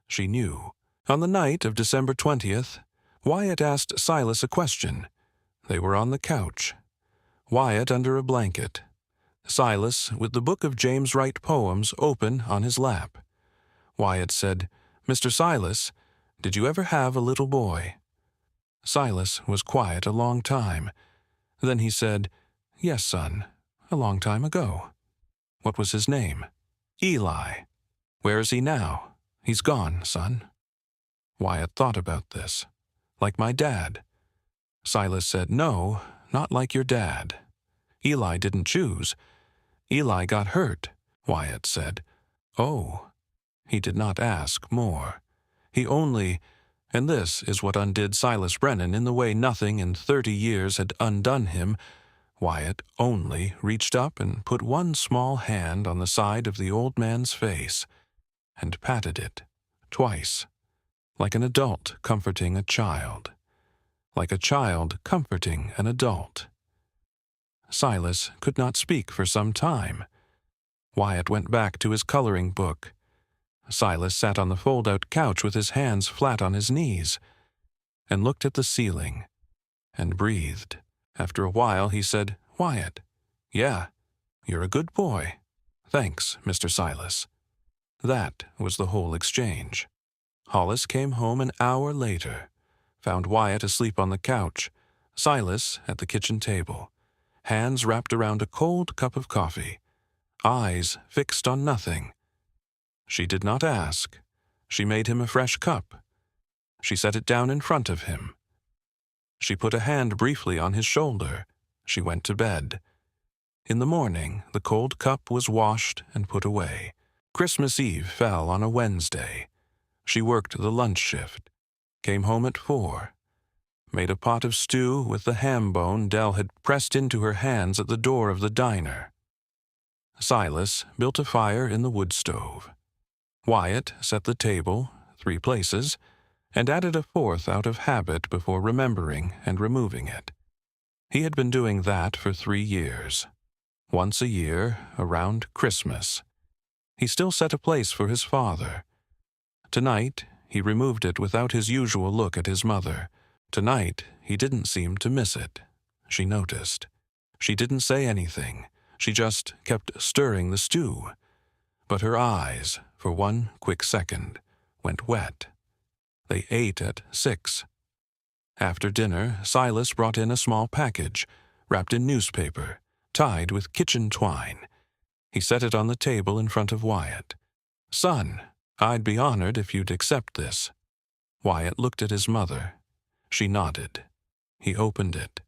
She knew. On the night of December 20th, Wyatt asked Silas a question. They were on the couch. Wyatt under a blanket. Silas with the book of James Wright poems open on his lap. Wyatt said, "Mr. Silas, did you ever have a little boy?" Silas was quiet a long time. Then he said, "Yes, son, a long time ago." "What was his name?" "Eli." "Where is he now?" "He's gone, son." Wyatt thought about this. "Like my dad." Silas said, "No, not like your dad. Eli didn't choose. Eli got hurt," Wyatt said. "Oh." He did not ask more. He only, and this is what undid Silas Brennan in the way nothing in 30 years had undone him, Wyatt only reached up and put one small hand on the side of the old man's face and patted it twice, like an adult comforting a child, like a child comforting an adult. Silas could not speak for some time. Wyatt went back to his coloring book. Silas sat on the fold-out couch with his hands flat on his knees and looked at the ceiling and breathed. After a while he said, "Wyatt." "Yeah, you're a good boy. Thanks, Mr. Silas." That was the whole exchange. Hollis came home an hour later, found Wyatt asleep on the couch, Silas at the kitchen table, hands wrapped around a cold cup of coffee, eyes fixed on nothing. She did not ask. She made him a fresh cup. She set it down in front of him. She put a hand briefly on his shoulder. She went to bed. In the morning, the cold cup was washed and put away. Christmas Eve fell on a Wednesday. She worked the lunch shift, came home at 4, made a pot of stew with the ham bone Dell had pressed into her hands at the door of the diner. Silas built a fire in the wood stove. Wyatt set the table, 3 places, and added a 4th out of habit before remembering and removing it. He had been doing that for 3 years. Once a year, around Christmas. He still set a place for his father. Tonight, he removed it without his usual look at his mother. Tonight, he didn't seem to miss it. She noticed. She didn't say anything. She just kept stirring the stew. But her eyes, for one quick second, went wet. They ate at 6. After dinner, Silas brought in a small package, wrapped in newspaper, tied with kitchen twine. He set it on the table in front of Wyatt. "Son, I'd be honored if you'd accept this." Wyatt looked at his mother. She nodded. He opened it.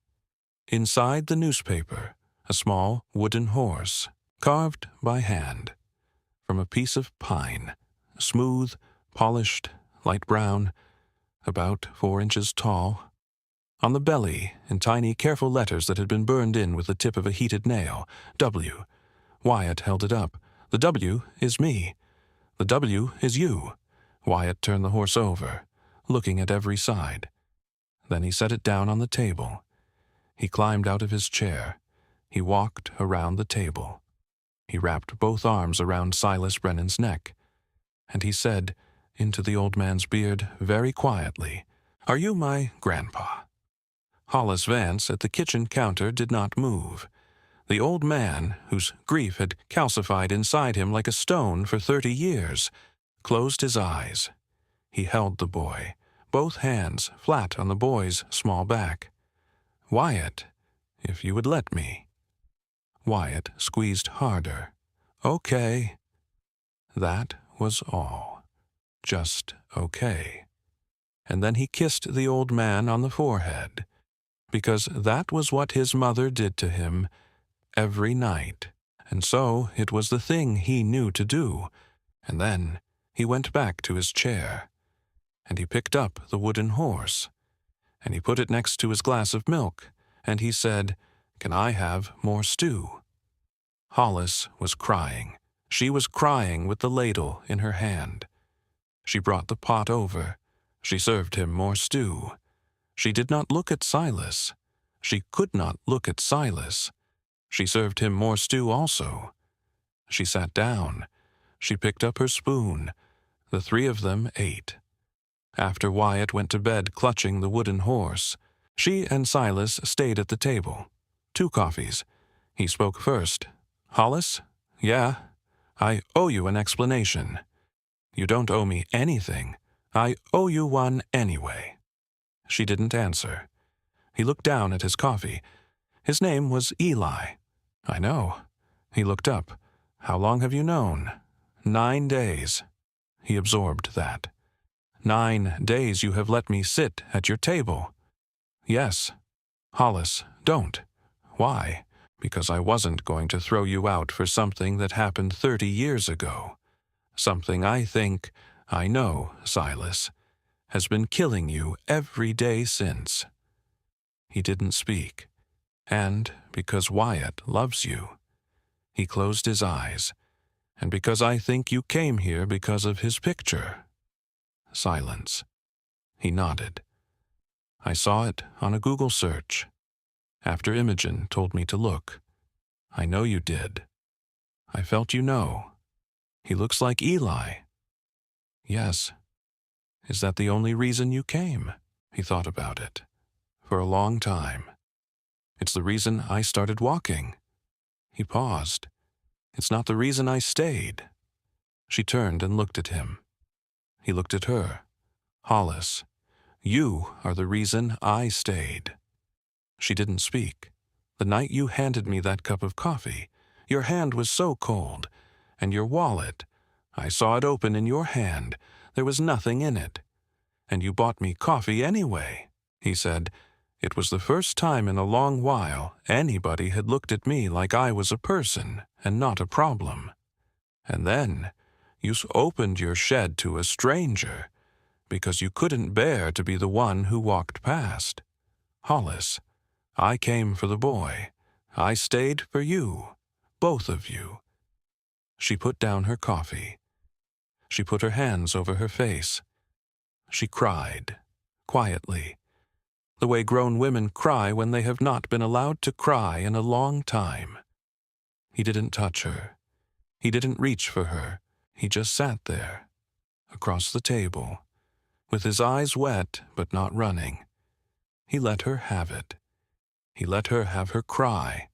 Inside the newspaper, a small wooden horse, carved by hand, from a piece of pine, smooth, polished, light brown, about 4 inches tall. On the belly, in tiny, careful letters that had been burned in with the tip of a heated nail, W. Wyatt held it up. "The W is me. The W is you." Wyatt turned the horse over, looking at every side. Then he set it down on the table. He climbed out of his chair. He walked around the table. He wrapped both arms around Silas Brennan's neck, and he said, into the old man's beard, very quietly, "Are you my grandpa?" Hollis Vance at the kitchen counter did not move. The old man, whose grief had calcified inside him like a stone for 30 years, closed his eyes. He held the boy, both hands flat on the boy's small back. "Wyatt, if you would let me." Wyatt squeezed harder. "Okay." That was all. Just okay. And then he kissed the old man on the forehead, because that was what his mother did to him every night, and so it was the thing he knew to do. And then he went back to his chair, and he picked up the wooden horse, and he put it next to his glass of milk, and he said, "Can I have more stew?" Hollis was crying. She was crying with the ladle in her hand. She brought the pot over. She served him more stew. She did not look at Silas. She could not look at Silas. She served him more stew also. She sat down. She picked up her spoon. The three of them ate. After Wyatt went to bed clutching the wooden horse, she and Silas stayed at the table. 2 coffees. He spoke first. "Hollis? Yeah? I owe you an explanation." "You don't owe me anything. I owe you one anyway." She didn't answer. He looked down at his coffee. His name was Eli. "I know." He looked up. "How long have you known?" 9 days. He absorbed that. 9 days you have let me sit at your table." "Yes." "Hollis, don't." "Why?" "Because I wasn't going to throw you out for something that happened 30 years ago. Something I know, Silas, has been killing you every day since." He didn't speak. "And because Wyatt loves you." He closed his eyes. "And because I think you came here because of his picture." Silence. He nodded. "I saw it on a Google search. After Imogen told me to look. I know you did. I felt you know. He looks like Eli." "Yes." "Is that the only reason you came?" He thought about it. "For a long time. It's the reason I started walking." He paused. "It's not the reason I stayed." She turned and looked at him. He looked at her. "Hollis, you are the reason I stayed." She didn't speak. "The night you handed me that cup of coffee, your hand was so cold, and your wallet, I saw it open in your hand. There was nothing in it. And you bought me coffee anyway." He said, "It was the first time in a long while anybody had looked at me like I was a person and not a problem. And then you opened your shed to a stranger because you couldn't bear to be the one who walked past. Hollis, I came for the boy. I stayed for you, both of you." She put down her coffee. She put her hands over her face. She cried, quietly, the way grown women cry when they have not been allowed to cry in a long time. He didn't touch her. He didn't reach for her. He just sat there, across the table, with his eyes wet but not running. He let her have it. He let her have her cry,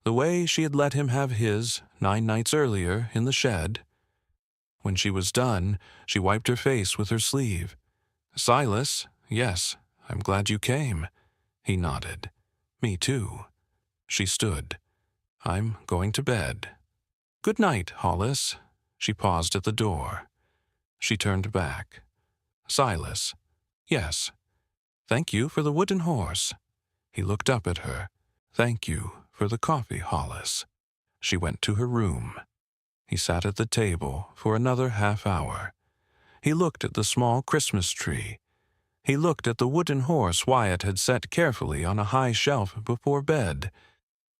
the way she had let him have his 9 nights earlier in the shed. When she was done, she wiped her face with her sleeve. "Silas, yes, I'm glad you came." He nodded. "Me too." She stood. "I'm going to bed." "Good night, Hollis." She paused at the door. She turned back. "Silas, yes. Thank you for the wooden horse." He looked up at her. "Thank you for the coffee, Hollis." She went to her room. He sat at the table for another half-hour. He looked at the small Christmas tree. He looked at the wooden horse Wyatt had set carefully on a high shelf before bed.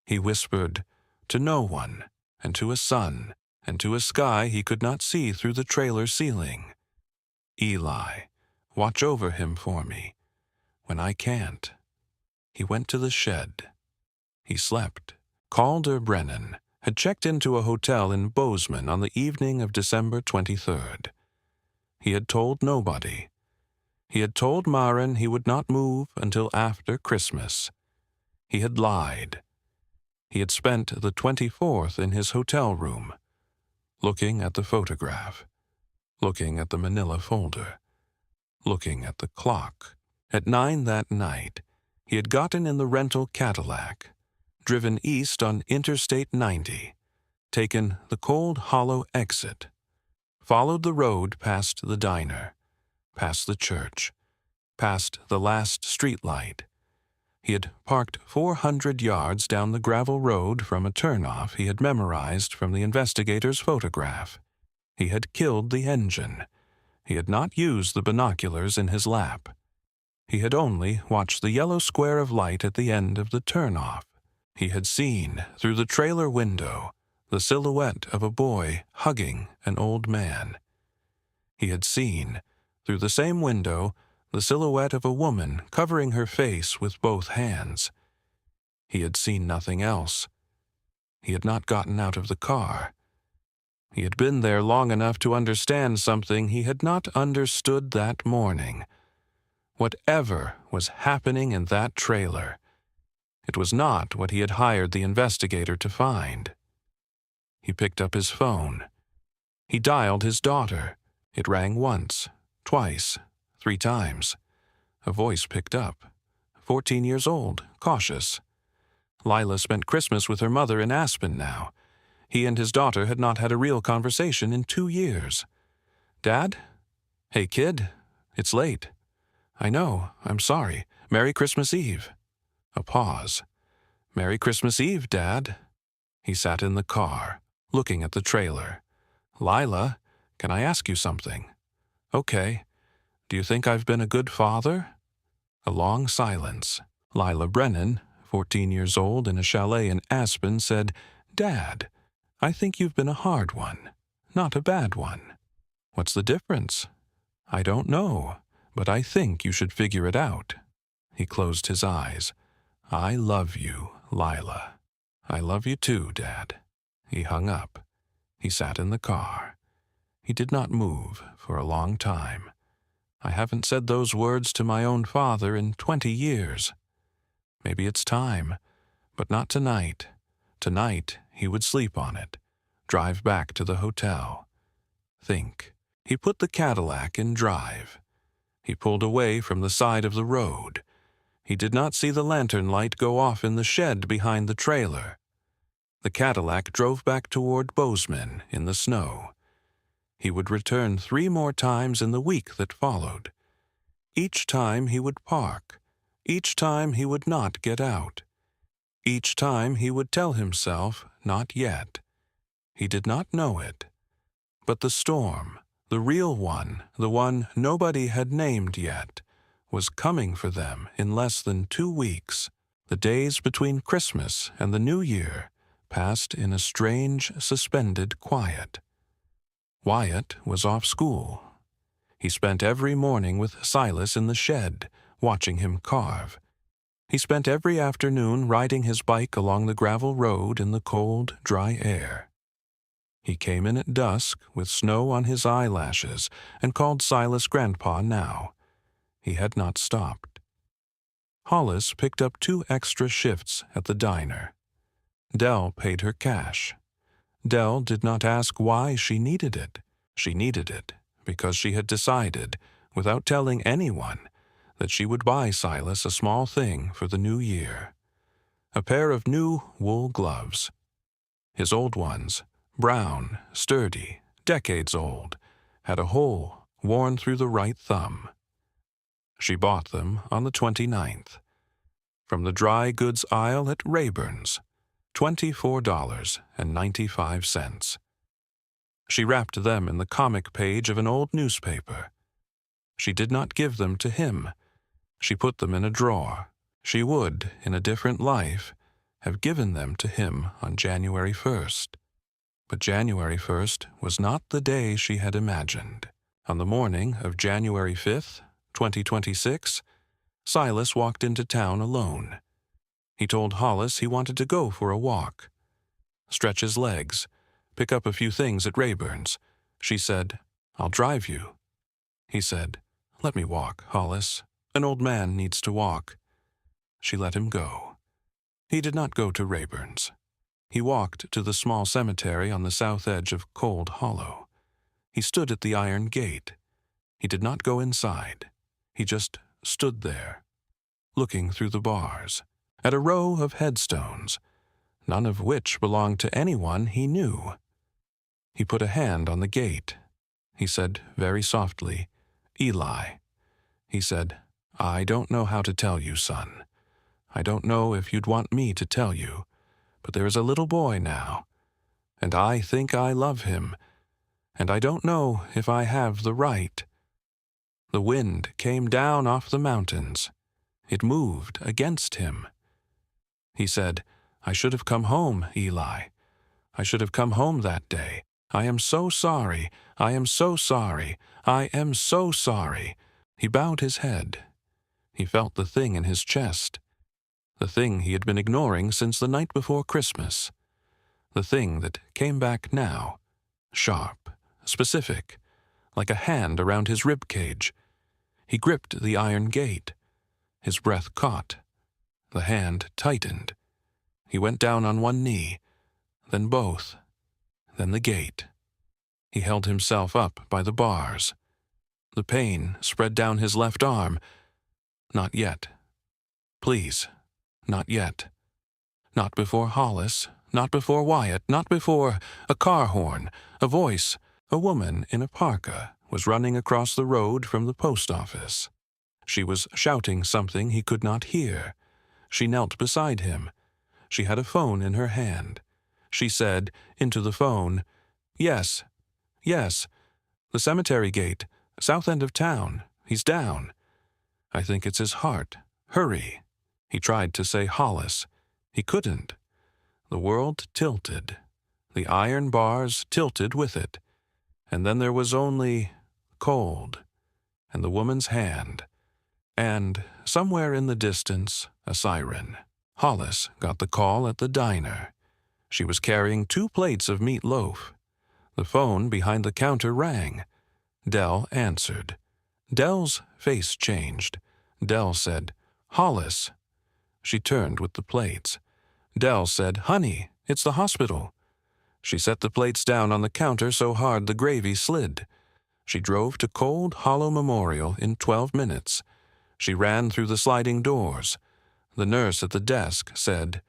He whispered, to no one, and to a sun, and to a sky he could not see through the trailer ceiling. "Eli, watch over him for me, when I can't." He went to the shed. He slept. Calder Brennan had checked into a hotel in Bozeman on the evening of December 23rd. He had told nobody. He had told Maren he would not move until after Christmas. He had lied. He had spent the 24th in his hotel room, looking at the photograph, looking at the manila folder, looking at the clock. At 9 that night, he had gotten in the rental Cadillac, driven east on Interstate 90, taken the Cold Hollow exit, followed the road past the diner, past the church, past the last street light. He had parked 400 yards down the gravel road from a turnoff he had memorized from the investigator's photograph. He had killed the engine. He had not used the binoculars in his lap. He had only watched the yellow square of light at the end of the turnoff. He had seen, through the trailer window, the silhouette of a boy hugging an old man. He had seen Through the same window, the silhouette of a woman covering her face with both hands. He had seen nothing else. He had not gotten out of the car. He had been there long enough to understand something he had not understood that morning. Whatever was happening in that trailer, it was not what he had hired the investigator to find. He picked up his phone. He dialed his daughter. It rang once, twice, 3 times. A voice picked up. 14 years old, cautious. Lila spent Christmas with her mother in Aspen now. He and his daughter had not had a real conversation in 2 years. "Dad? Hey, kid. It's late." "I know. I'm sorry. Merry Christmas Eve." A pause. "Merry Christmas Eve, Dad." He sat in the car, looking at the trailer. "Lila, can I ask you something?" "Okay. Do you think I've been a good father?" A long silence. Lila Brennan, 14 years old in a chalet in Aspen, said, "Dad, I think you've been a hard one, not a bad one." "What's the difference?" "I don't know, but I think you should figure it out." He closed his eyes. "I love you, Lila." "I love you too, Dad." He hung up. He sat in the car. He did not move for a long time. "I haven't said those words to my own father in 20 years. Maybe it's time, but not tonight. Tonight, he would sleep on it, drive back to the hotel. Think. He put the Cadillac in drive. He pulled away from the side of the road. He did not see the lantern light go off in the shed behind the trailer. The Cadillac drove back toward Bozeman in the snow. He would return 3 more times in the week that followed. Each time he would park. Each time he would not get out. Each time he would tell himself, not yet. He did not know it. But the storm, the real one, the one nobody had named yet, was coming for them in less than 2 weeks. The days between Christmas and the New Year passed in a strange, suspended quiet. Wyatt was off school. He spent every morning with Silas in the shed, watching him carve. He spent every afternoon riding his bike along the gravel road in the cold, dry air. He came in at dusk with snow on his eyelashes and called Silas Grandpa now. He had not stopped. Hollis picked up 2 extra shifts at the diner. Dell paid her cash. Dell did not ask why she needed it. She needed it because she had decided, without telling anyone, that she would buy Silas a small thing for the new year. A pair of new wool gloves. His old ones, brown, sturdy, decades old, had a hole worn through the right thumb. She bought them on the 29th. From the dry goods aisle at Rayburn's, $24.95. She wrapped them in the comic page of an old newspaper. She did not give them to him. She put them in a drawer. She would, in a different life, have given them to him on January 1st. But January 1st was not the day she had imagined. On the morning of January 5th, 2026, Silas walked into town alone. He told Hollis he wanted to go for a walk. Stretch his legs, pick up a few things at Rayburn's. She said, "I'll drive you." He said, "Let me walk, Hollis. An old man needs to walk." She let him go. He did not go to Rayburn's. He walked to the small cemetery on the south edge of Cold Hollow. He stood at the iron gate. He did not go inside. He just stood there, looking through the bars, at a row of headstones, none of which belonged to anyone he knew. He put a hand on the gate. He said very softly, "Eli." He said, "I don't know how to tell you, son. I don't know if you'd want me to tell you, but there is a little boy now, and I think I love him, and I don't know if I have the right." The wind came down off the mountains. It moved against him. He said, "I should have come home, Eli. I should have come home that day. I am so sorry. I am so sorry. I am so sorry. He bowed his head. He felt the thing in his chest. The thing he had been ignoring since the night before Christmas. The thing that came back now, sharp, specific, like a hand around his rib cage. He gripped the iron gate. His breath caught. The hand tightened. He went down on one knee, then both, then the gate. He held himself up by the bars. The pain spread down his left arm. Not yet. Please, not yet. Not before Hollis, not before Wyatt, not before a car horn, a voice. A woman in a parka was running across the road from the post office. She was shouting something he could not hear. She knelt beside him. She had a phone in her hand. She said, into the phone, "Yes, yes, the cemetery gate, south end of town. He's down. I think it's his heart. Hurry." He tried to say Hollis. He couldn't. The world tilted. The iron bars tilted with it. And then there was only cold, and the woman's hand, and, somewhere in the distance, a siren. Hollis got the call at the diner. She was carrying 2 plates of meatloaf. The phone behind the counter rang. Dell answered. Dell's face changed. Dell said, "Hollis." She turned with the plates. Dell said, "Honey, it's the hospital." She set the plates down on the counter so hard the gravy slid. She drove to Cold Hollow Memorial in 12 minutes. She ran through the sliding doors. The nurse at the desk said,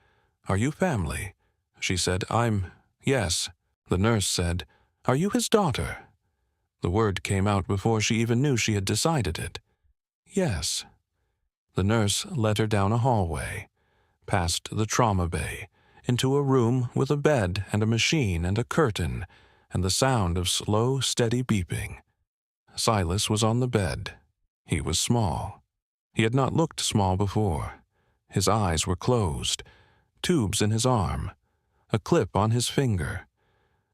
"Are you family?" She said, "Yes." The nurse said, "Are you his daughter?" The word came out before she even knew she had decided it. "Yes." The nurse led her down a hallway, past the trauma bay, into a room with a bed and a machine and a curtain, and the sound of slow, steady beeping. Silas was on the bed. He was small. He had not looked small before. His eyes were closed, tubes in his arm, a clip on his finger,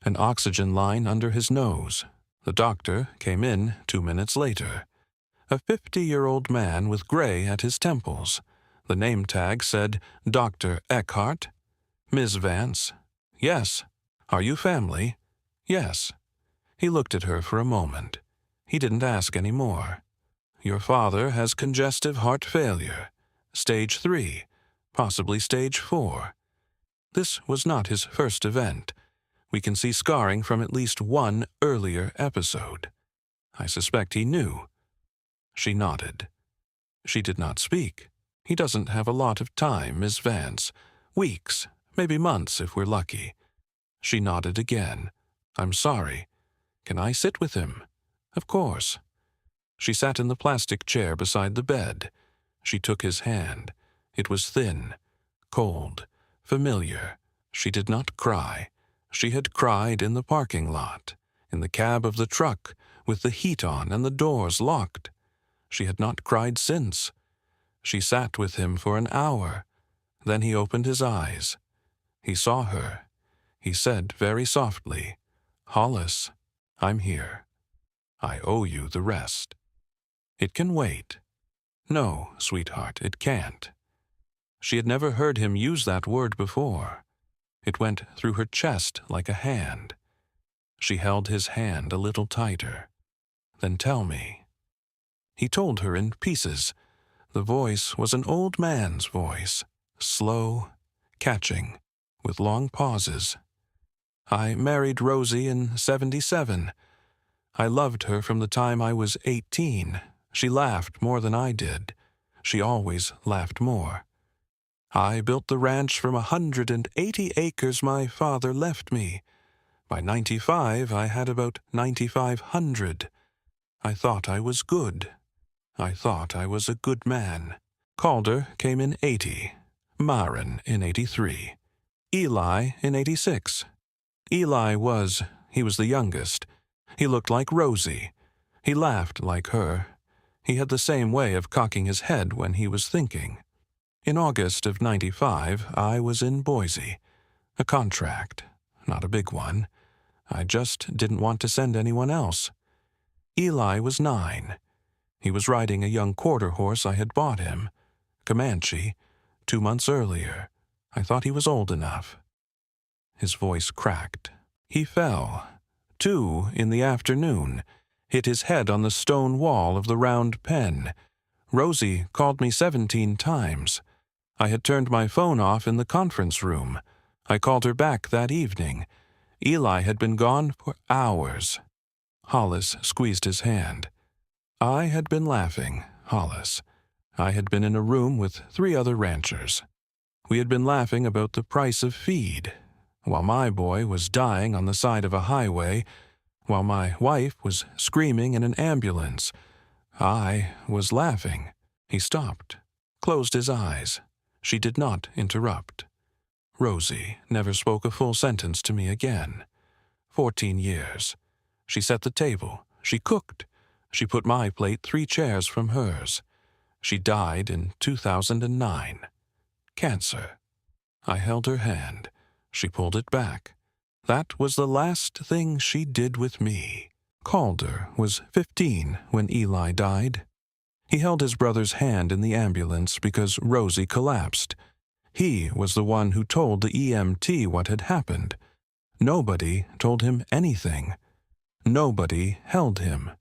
an oxygen line under his nose. The doctor came in 2 minutes later. A 50-year-old man with gray at his temples. The name tag said, "Dr. Eckhart." "Ms. Vance?" "Yes." "Are you family?" "Yes." He looked at her for a moment. He didn't ask any more. "Your father has congestive heart failure. Stage 3, possibly stage 4. This was not his first event. We can see scarring from at least one earlier episode. I suspect he knew." She nodded. She did not speak. "He doesn't have a lot of time, Miss Vance. Weeks, maybe months if we're lucky." She nodded again. "I'm sorry. Can I sit with him?" "Of course." She sat in the plastic chair beside the bed. She took his hand. It was thin, cold, familiar. She did not cry. She had cried in the parking lot, in the cab of the truck, with the heat on and the doors locked. She had not cried since. She sat with him for an hour. Then he opened his eyes. He saw her. He said very softly, "Hollis, I'm here. I owe you the rest." "It can wait." "No, sweetheart, it can't." She had never heard him use that word before. It went through her chest like a hand. She held his hand a little tighter. "Then tell me." He told her in pieces. The voice was an old man's voice, slow, catching, with long pauses. "I married Rosie in 77. I loved her from the time I was 18. She laughed more than I did. She always laughed more. I built the ranch from 180 acres my father left me. By 95, I had about 9,500. I thought I was good. I thought I was a good man. Calder came in 80, Maren in 83, Eli in 86. Eli he was the youngest. He looked like Rosie. He laughed like her. He had the same way of cocking his head when he was thinking. In August of 95, I was in Boise. A contract, not a big one. I just didn't want to send anyone else. Eli was 9. He was riding a young quarter horse I had bought him, Comanche, 2 months earlier. I thought he was old enough. His voice cracked. He fell, 2 in the afternoon, hit his head on the stone wall of the round pen. Rosie called me 17 times. I had turned my phone off in the conference room. I called her back that evening. Eli had been gone for hours. Hollis squeezed his hand. I had been laughing, Hollis. I had been in a room with 3 other ranchers. We had been laughing about the price of feed, while my boy was dying on the side of a highway, while my wife was screaming in an ambulance. I was laughing. He stopped, closed his eyes. She did not interrupt. Rosie never spoke a full sentence to me again. 14 years. She set the table. She cooked. She put my plate 3 chairs from hers. She died in 2009. Cancer. I held her hand. She pulled it back. That was the last thing she did with me. Calder was 15 when Eli died. He held his brother's hand in the ambulance because Rosie collapsed. He was the one who told the EMT what had happened. Nobody told him anything. Nobody held him.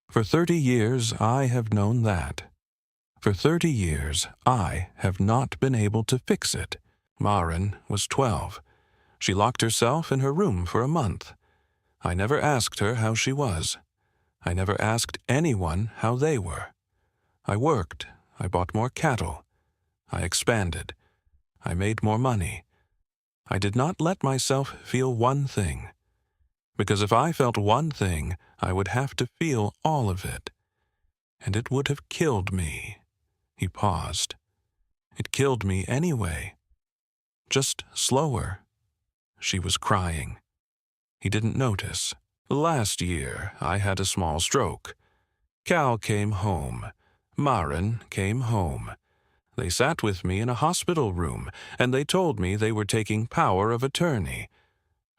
For 30 years I have known that. For 30 years I have not been able to fix it. Maren was 12. She locked herself in her room for a month. I never asked her how she was. I never asked anyone how they were. I worked. I bought more cattle. I expanded. I made more money. I did not let myself feel one thing. Because if I felt one thing, I would have to feel all of it. And it would have killed me. He paused. It killed me anyway. Just slower. She was crying. He didn't notice. Last year, I had a small stroke. Cal came home. Maren came home. They sat with me in a hospital room, and they told me they were taking power of attorney.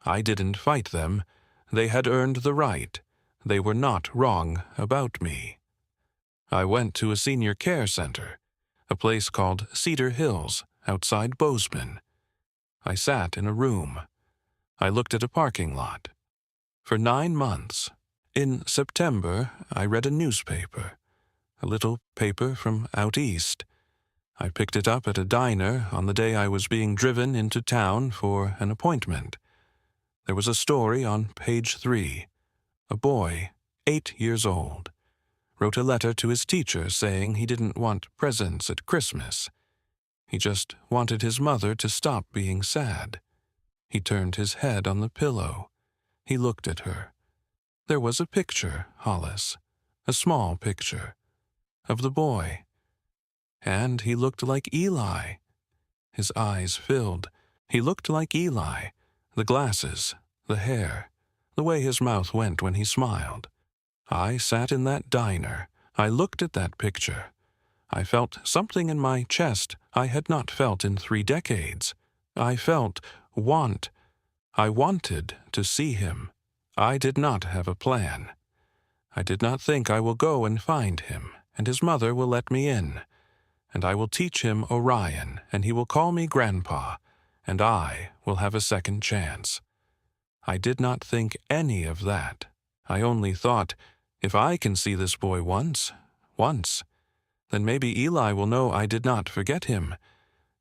I didn't fight them. They had earned the right. They were not wrong about me. I went to a senior care center, a place called Cedar Hills, outside Bozeman. I sat in a room. I looked at a parking lot. For 9 months. In September, I read a newspaper, a little paper from out east. I picked it up at a diner on the day I was being driven into town for an appointment. There was a story on page 3. A boy, 8 years old, wrote a letter to his teacher saying he didn't want presents at Christmas. He just wanted his mother to stop being sad. He turned his head on the pillow. He looked at her. There was a picture, Hollis, a small picture, of the boy. And he looked like Eli. His eyes filled. He looked like Eli. The glasses, the hair, the way his mouth went when he smiled. I sat in that diner. I looked at that picture. I felt something in my chest I had not felt in 3 decades. I felt want. I wanted to see him. I did not have a plan. I did not think I will go and find him, and his mother will let me in. And I will teach him Orion, and he will call me Grandpa, and I will have a second chance. I did not think any of that. I only thought, if I can see this boy once, then maybe Eli will know I did not forget him.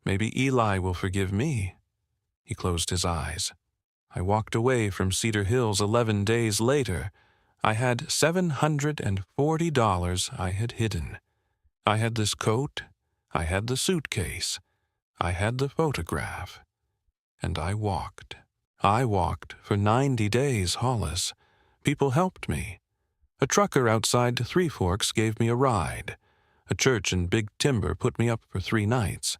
Maybe Eli will forgive me. He closed his eyes. I walked away from Cedar Hills 11 days later. I had $740 I had hidden. I had this coat. I had the suitcase. I had the photograph. And I walked. I walked for 90 days, Hollis. People helped me. A trucker outside Three Forks gave me a ride. A church in Big Timber put me up for 3 nights.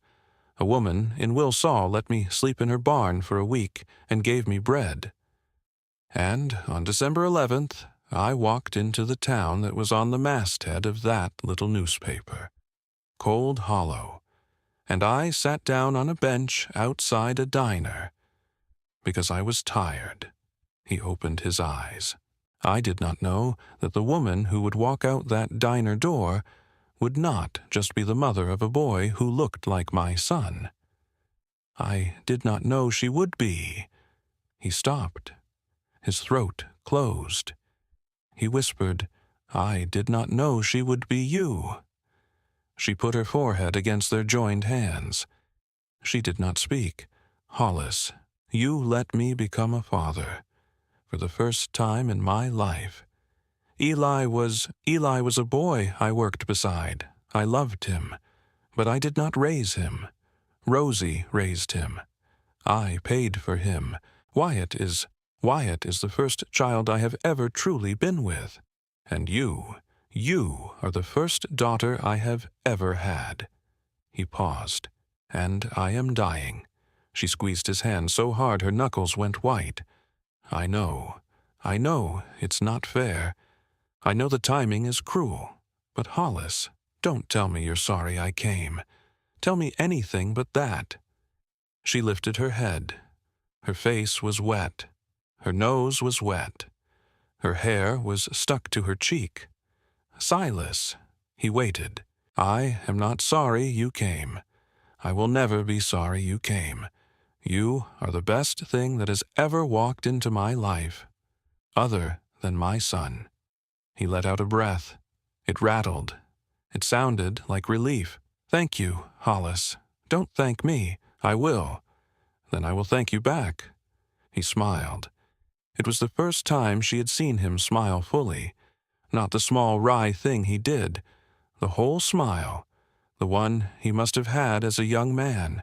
A woman in Wilsaw let me sleep in her barn for a week and gave me bread. And on December 11th, I walked into the town that was on the masthead of that little newspaper, Cold Hollow, and I sat down on a bench outside a diner because I was tired. He opened his eyes. I did not know that the woman who would walk out that diner door would not just be the mother of a boy who looked like my son. I did not know she would be. He stopped. His throat closed. He whispered, I did not know she would be you. She put her forehead against their joined hands. She did not speak. Hollis, you let me become a father. For the first time in my life. Eli was a boy I worked beside. I loved him, but I did not raise him. Rosie raised him. I paid for him. Wyatt is the first child I have ever truly been with. And you are the first daughter I have ever had. He paused. And I am dying. She squeezed his hand so hard her knuckles went white. I know, it's not fair. I know the timing is cruel. But Hollis, don't tell me you're sorry I came. Tell me anything but that. She lifted her head. Her face was wet. Her nose was wet. Her hair was stuck to her cheek. Silas, he waited. I am not sorry you came. I will never be sorry you came. You are the best thing that has ever walked into my life, other than my son. He let out a breath. It rattled. It sounded like relief. Thank you, Hollis. Don't thank me. I will. Then I will thank you back. He smiled. It was the first time she had seen him smile fully. Not the small wry thing he did. The whole smile. The one he must have had as a young man.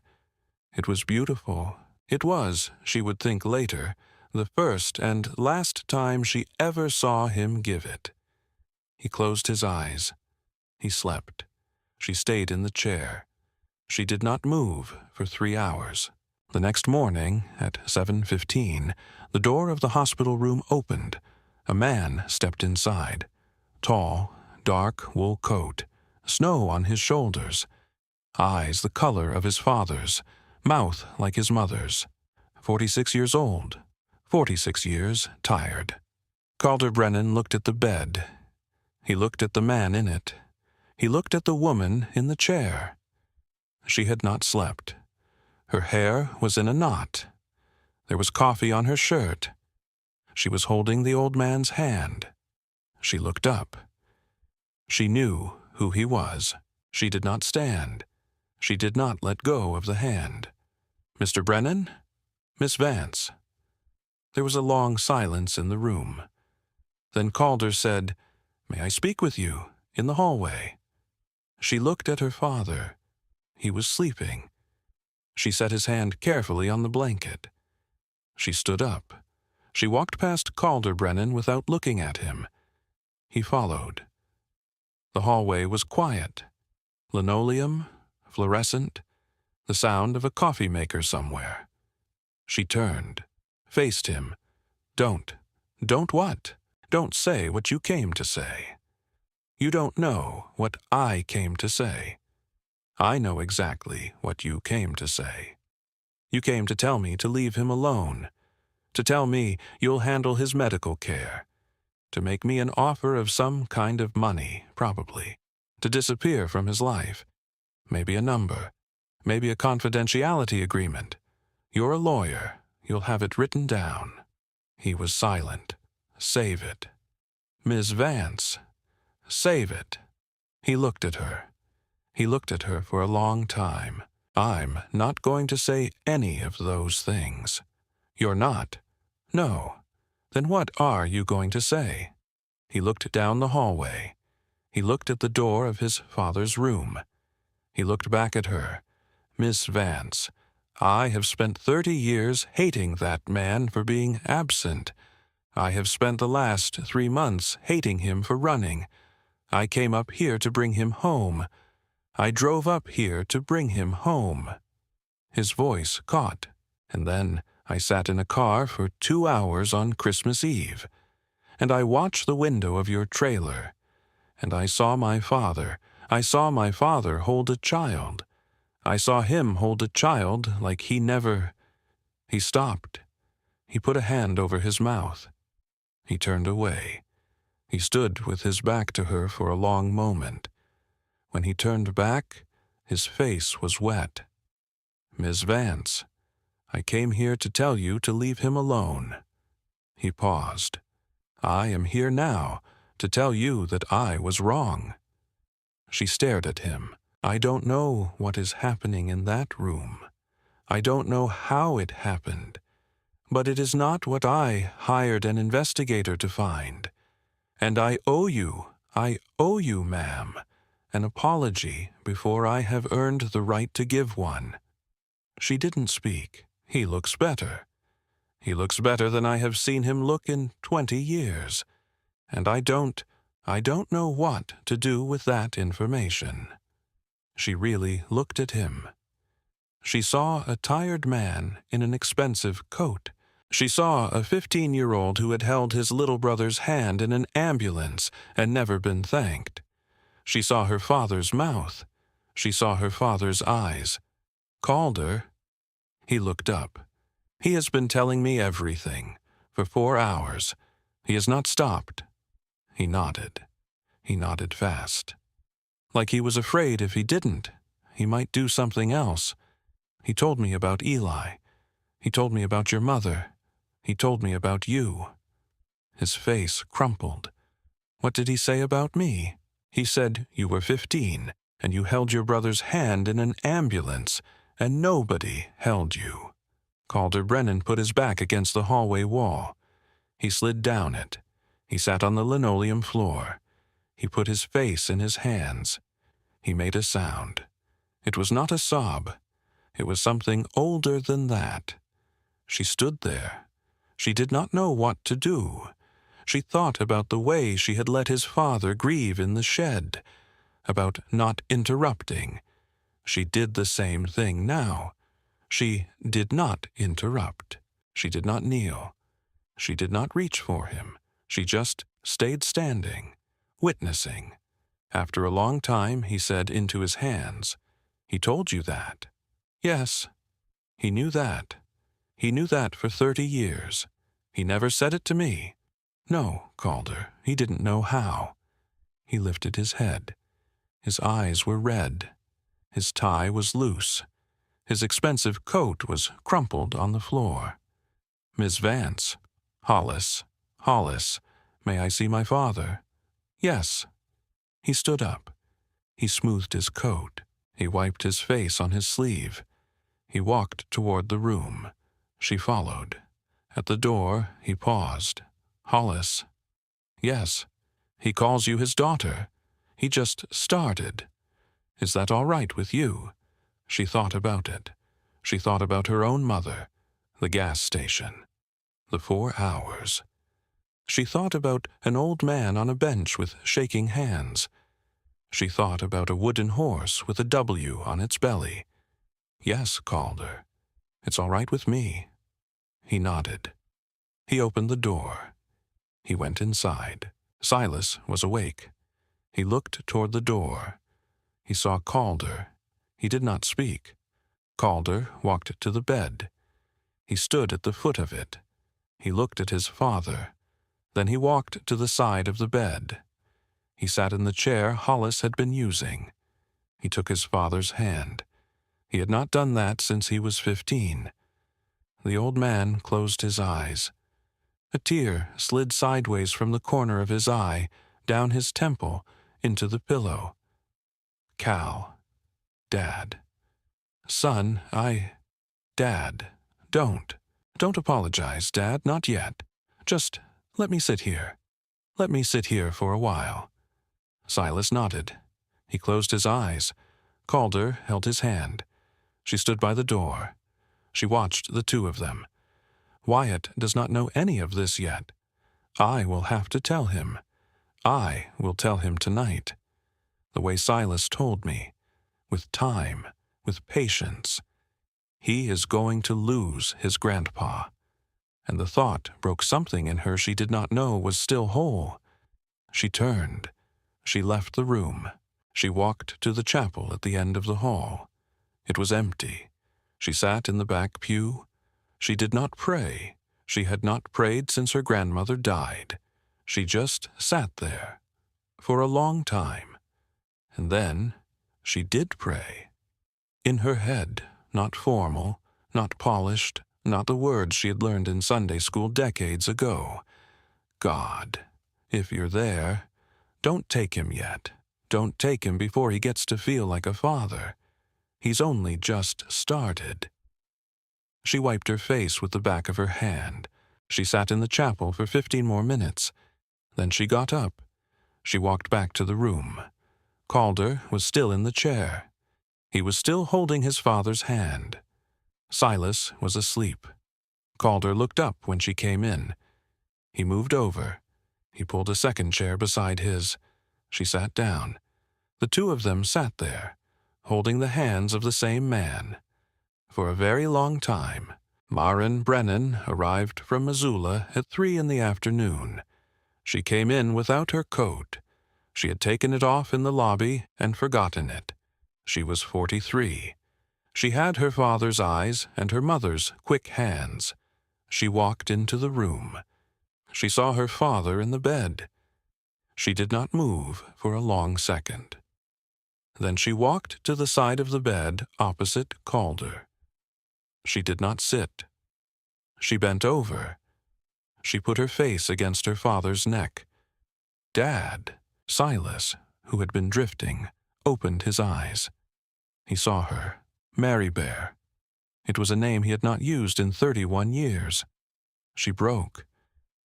It was beautiful. It was, she would think later, the first and last time she ever saw him give it. He closed his eyes. He slept. She stayed in the chair. She did not move for 3 hours. The next morning, at 7:15, the door of the hospital room opened. A man stepped inside. Tall, dark wool coat, snow on his shoulders, eyes the color of his father's, mouth like his mother's. 46 years old, 46 years tired. Calder Brennan looked at the bed. He looked at the man in it. He looked at the woman in the chair. She had not slept. Her hair was in a knot. There was coffee on her shirt. She was holding the old man's hand. She looked up. She knew who he was. She did not stand. She did not let go of the hand. Mr. Brennan? Miss Vance. There was a long silence in the room. Then Calder said, May I speak with you, in the hallway? She looked at her father. He was sleeping. She set his hand carefully on the blanket. She stood up. She walked past Calder Brennan without looking at him. He followed. The hallway was quiet. Linoleum, fluorescent, the sound of a coffee maker somewhere. She turned, faced him. Don't what? Don't say what you came to say. You don't know what I came to say. I know exactly what you came to say. You came to tell me to leave him alone, to tell me you'll handle his medical care, to make me an offer of some kind of money, probably, to disappear from his life, maybe a number, maybe a confidentiality agreement. You're a lawyer. You'll have it written down. He was silent. Save it. Miss Vance. Save it. He looked at her. He looked at her for a long time. I'm not going to say any of those things. You're not? No. Then what are you going to say? He looked down the hallway. He looked at the door of his father's room. He looked back at her. Miss Vance, I have spent 30 years hating that man for being absent. I have spent the last 3 months hating him for running. I came up here to bring him home. I drove up here to bring him home. His voice caught, and then I sat in a car for 2 hours on Christmas Eve, and I watched the window of your trailer, and I saw my father. I saw my father hold a child. I saw him hold a child like he never... He stopped. He put a hand over his mouth. He turned away. He stood with his back to her for a long moment. When he turned back, his face was wet. "Miss Vance, I came here to tell you to leave him alone." He paused. "I am here now to tell you that I was wrong." She stared at him. "I don't know what is happening in that room. I don't know how it happened. But it is not what I hired an investigator to find. And I owe you, ma'am, an apology before I have earned the right to give one." She didn't speak. "He looks better. He looks better than I have seen him look in 20 years. And I don't know what to do with that information." She really looked at him. She saw a tired man in an expensive coat. She saw a 15-year-old who had held his little brother's hand in an ambulance and never been thanked. She saw her father's mouth. She saw her father's eyes. "Calder." He looked up. "He has been telling me everything, for 4 hours. He has not stopped." He nodded. He nodded fast. Like he was afraid if he didn't, he might do something else. "He told me about Eli. He told me about your mother. He told me about you." His face crumpled. "What did he say about me?" "He said you were 15, and you held your brother's hand in an ambulance, and nobody held you." Calder Brennan put his back against the hallway wall. He slid down it. He sat on the linoleum floor. He put his face in his hands. He made a sound. It was not a sob. It was something older than that. She stood there. She did not know what to do. She thought about the way she had let his father grieve in the shed, about not interrupting. She did the same thing now. She did not interrupt. She did not kneel. She did not reach for him. She just stayed standing, witnessing. After a long time, he said into his hands, "He told you that?" "Yes." He knew that. He knew that for 30 years. He never said it to me. "No, Calder, he didn't know how." He lifted his head. His eyes were red. His tie was loose. His expensive coat was crumpled on the floor. "Miss Vance." "Hollis. Hollis. May I see my father?" "Yes." He stood up. He smoothed his coat. He wiped his face on his sleeve. He walked toward the room. She followed. At the door, he paused. "Hollis." "Yes. He calls you his daughter. He just started. Is that all right with you?" She thought about it. She thought about her own mother, the gas station, the 4 hours. She thought about an old man on a bench with shaking hands. She thought about a wooden horse with a W on its belly. "Yes, Calder. It's all right with me." He nodded. He opened the door. He went inside. Silas was awake. He looked toward the door. He saw Calder. He did not speak. Calder walked to the bed. He stood at the foot of it. He looked at his father. Then he walked to the side of the bed. He sat in the chair Hollis had been using. He took his father's hand. He had not done that since he was 15. The old man closed his eyes. A tear slid sideways from the corner of his eye, down his temple, into the pillow. "Cal. Dad. Son, Dad, don't. Don't apologize, Dad, not yet. Just let me sit here. Let me sit here for a while." Silas nodded. He closed his eyes. Calder held his hand. She stood by the door. She watched the two of them. "Wyatt does not know any of this yet. I will have to tell him. I will tell him tonight. The way Silas told me. With time, with patience. He is going to lose his grandpa." And the thought broke something in her she did not know was still whole. She turned. She left the room. She walked to the chapel at the end of the hall. It was empty. She sat in the back pew. She did not pray. She had not prayed since her grandmother died. She just sat there for a long time. And then she did pray. In her head, not formal, not polished, not the words she had learned in Sunday school decades ago. God, if you're there, don't take him yet. Don't take him before he gets to feel like a father. He's only just started. She wiped her face with the back of her hand. She sat in the chapel for 15 more minutes. Then she got up. She walked back to the room. Calder was still in the chair. He was still holding his father's hand. Silas was asleep. Calder looked up when she came in. He moved over. He pulled a second chair beside his. She sat down. The two of them sat there, holding the hands of the same man. For a very long time, Maren Brennan arrived from Missoula at 3 in the afternoon. She came in without her coat. She had taken it off in the lobby and forgotten it. She was 43. She had her father's eyes and her mother's quick hands. She walked into the room. She saw her father in the bed. She did not move for a long second. Then she walked to the side of the bed opposite Calder. She did not sit. She bent over. She put her face against her father's neck. Dad, Silas, who had been drifting, opened his eyes. He saw her, Mary Bear. It was a name he had not used in 31 years. She broke.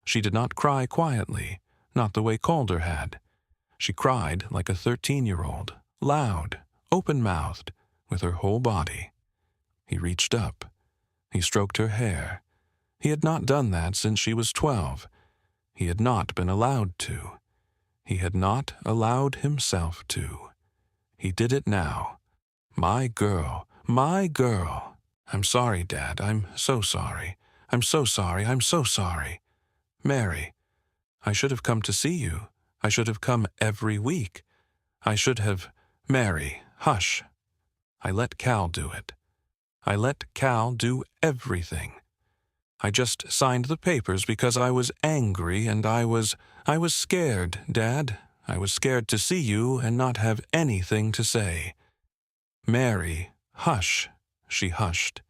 She did not cry quietly, not the way Calder had. She cried like a 13-year-old, loud, open-mouthed, with her whole body. He reached up. He stroked her hair. He had not done that since she was 12. He had not been allowed to. He had not allowed himself to. He did it now. My girl, my girl. I'm sorry, Dad. I'm so sorry. I'm so sorry. I'm so sorry. Mary, I should have come to see you. I should have come every week. I should have... Mary, hush. I let Cal do it. I let Cal do everything. I just signed the papers because I was angry and I was scared, Dad. I was scared to see you and not have anything to say. Mary, hush. She hushed.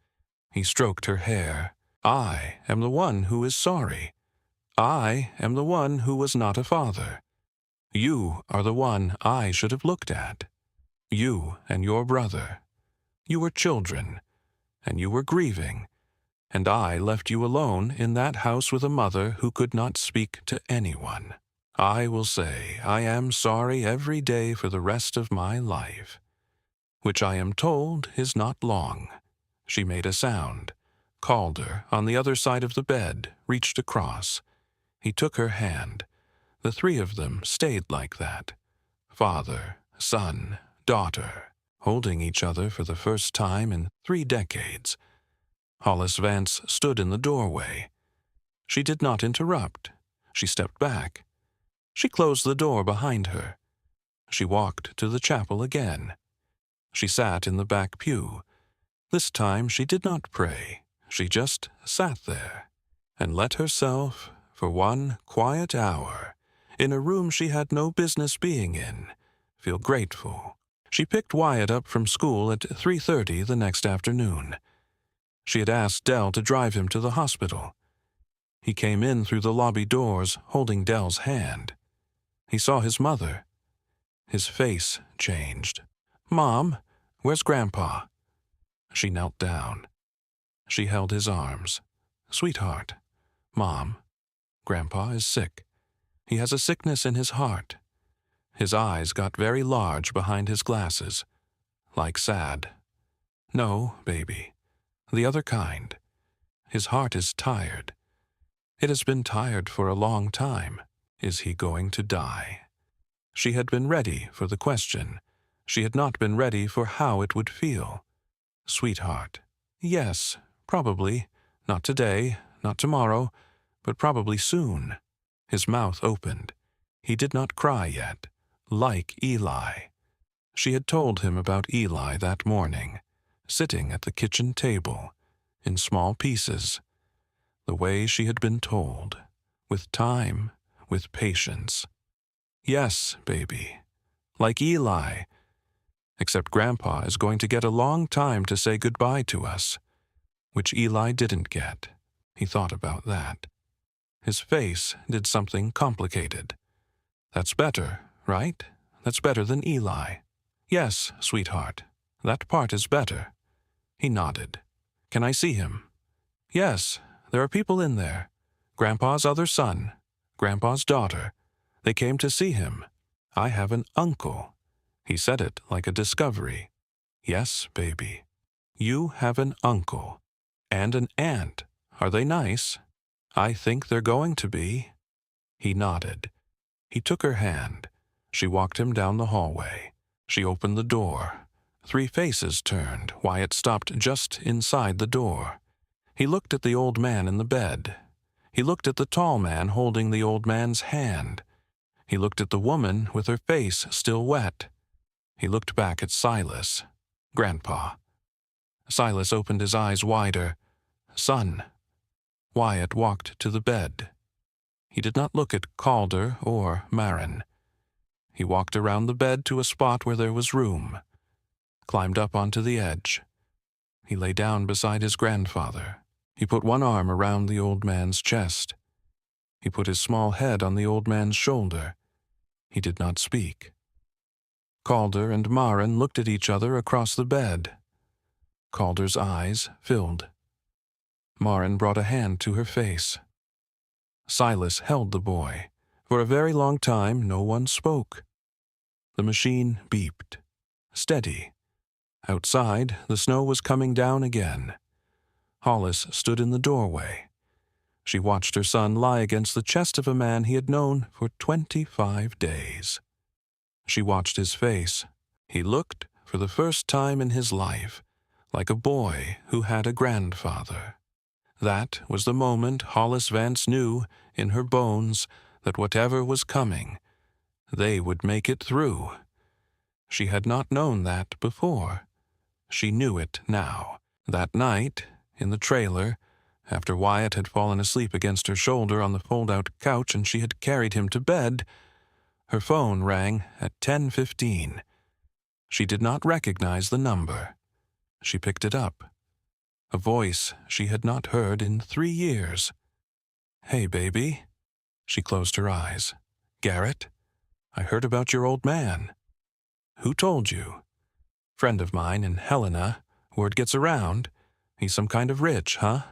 He stroked her hair. I am the one who is sorry. I am the one who was not a father. You are the one I should have looked at. You and your brother. You were children, and you were grieving, and I left you alone in that house with a mother who could not speak to anyone. I will say I am sorry every day for the rest of my life, which I am told is not long. She made a sound. Calder, on the other side of the bed, reached across. He took her hand. The three of them stayed like that. Father, son, daughter, holding each other for the first time in 3 decades. Hollis Vance stood in the doorway. She did not interrupt. She stepped back. She closed the door behind her. She walked to the chapel again. She sat in the back pew. This time she did not pray. She just sat there and let herself, for 1 quiet hour, in a room she had no business being in, feel grateful. She picked Wyatt up from school at 3:30 the next afternoon. She had asked Dell to drive him to the hospital. He came in through the lobby doors, holding Dell's hand. He saw his mother. His face changed. "Mom, where's Grandpa?" She knelt down. She held his arms. "Sweetheart, Mom, Grandpa is sick. He has a sickness in his heart." His eyes got very large behind his glasses, like sad. "No, baby. The other kind. His heart is tired. It has been tired for a long time. Is he going to die?" She had been ready for the question. She had not been ready for how it would feel. "Sweetheart, yes, probably. Not today, not tomorrow, but probably soon." His mouth opened. He did not cry yet, like Eli. She had told him about Eli that morning, sitting at the kitchen table, in small pieces. the way she had been told, with time, with patience. Yes, baby, like Eli, except Grandpa is going to get a long time to say goodbye to us, which Eli didn't get. He thought about that. His face did something complicated. That's better, right? That's better than Eli. Yes, sweetheart, that part is better. He nodded. Can I see him? Yes, there are people in there. Grandpa's other son, Grandpa's daughter. They came to see him. I have an uncle. He said it like a discovery. Yes, baby. You have an uncle. And an aunt. Are they nice? I think they're going to be. He nodded. He took her hand. She walked him down the hallway. She opened the door. 3 faces turned. Wyatt stopped just inside the door. He looked at the old man in the bed. He looked at the tall man holding the old man's hand. He looked at the woman with her face still wet. He looked back at Silas, Grandpa. Silas opened his eyes wider. Son. Wyatt walked to the bed. He did not look at Calder or Maren. He walked around the bed to a spot where there was room, climbed up onto the edge. He lay down beside his grandfather. He put one arm around the old man's chest. He put his small head on the old man's shoulder. He did not speak. Calder and Maren looked at each other across the bed. Calder's eyes filled. Maren brought a hand to her face. Silas held the boy. For a very long time, no one spoke. The machine beeped. Steady. Outside, the snow was coming down again. Hollis stood in the doorway. She watched her son lie against the chest of a man he had known for 25 days. She watched his face. He looked, for the first time in his life, like a boy who had a grandfather. That was the moment Hollis Vance knew, in her bones, that whatever was coming, they would make it through. She had not known that before. She knew it now. That night, in the trailer, after Wyatt had fallen asleep against her shoulder on the fold-out couch and she had carried him to bed, her phone rang at 10:15. She did not recognize the number. She picked it up. A voice she had not heard in 3 years. Hey, baby. She closed her eyes. Garrett? I heard about your old man. Who told you? Friend of mine in Helena. Word gets around. He's some kind of rich, huh?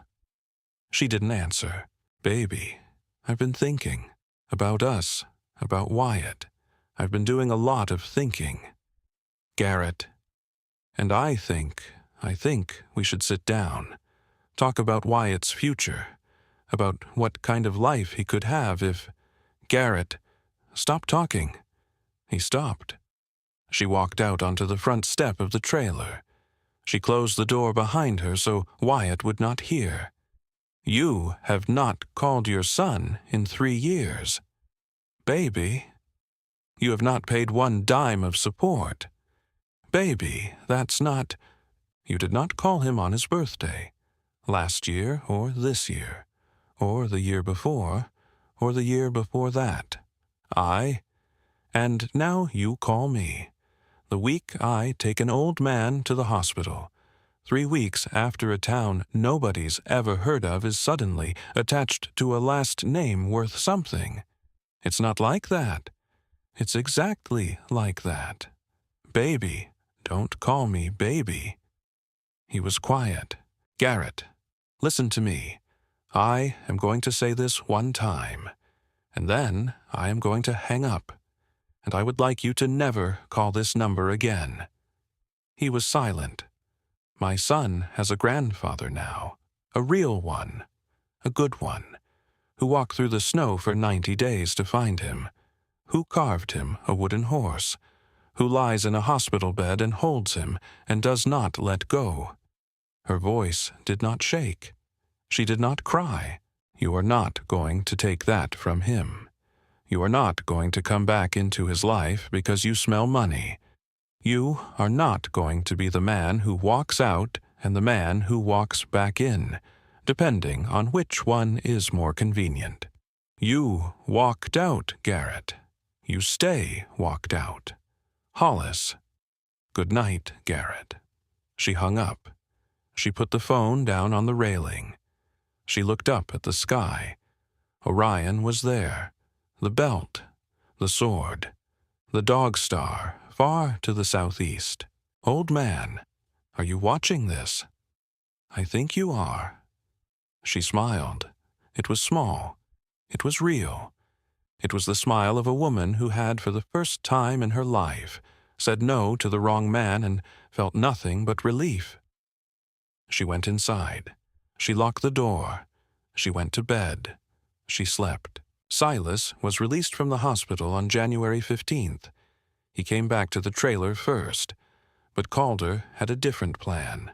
She didn't answer. Baby, I've been thinking. About us. About Wyatt. I've been doing a lot of thinking. Garrett. And I think we should sit down. Talk about Wyatt's future. About what kind of life he could have if... Garrett, stop talking. He stopped. She walked out onto the front step of the trailer. She closed the door behind her so Wyatt would not hear. You have not called your son in 3 years. Baby, you have not paid 1 dime of support. Baby, that's not... You did not call him on his birthday. Last year or this year. Or the year before. Or the year before that. And now you call me. The week I take an old man to the hospital. 3 weeks after a town nobody's ever heard of is suddenly attached to a last name worth something. It's not like that. It's exactly like that. Baby, don't call me baby. He was quiet. Garrett, listen to me. I am going to say this 1 time, and then I am going to hang up, and I would like you to never call this number again. He was silent. My son has a grandfather now, a real one, a good one, who walked through the snow for 90 days to find him, who carved him a wooden horse, who lies in a hospital bed and holds him and does not let go. Her voice did not shake. She did not cry. You are not going to take that from him. You are not going to come back into his life because you smell money. You are not going to be the man who walks out and the man who walks back in, depending on which one is more convenient. You walked out, Garrett. You stay walked out. Hollis. Good night, Garrett. She hung up. She put the phone down on the railing. She looked up at the sky. Orion was there. The belt. The sword. The dog star, far to the southeast. Old man, are you watching this? I think you are. She smiled. It was small. It was real. It was the smile of a woman who had, for the first time in her life, said no to the wrong man and felt nothing but relief. She went inside. She locked the door. She went to bed. She slept. Silas was released from the hospital on January 15th. He came back to the trailer first, but Calder had a different plan.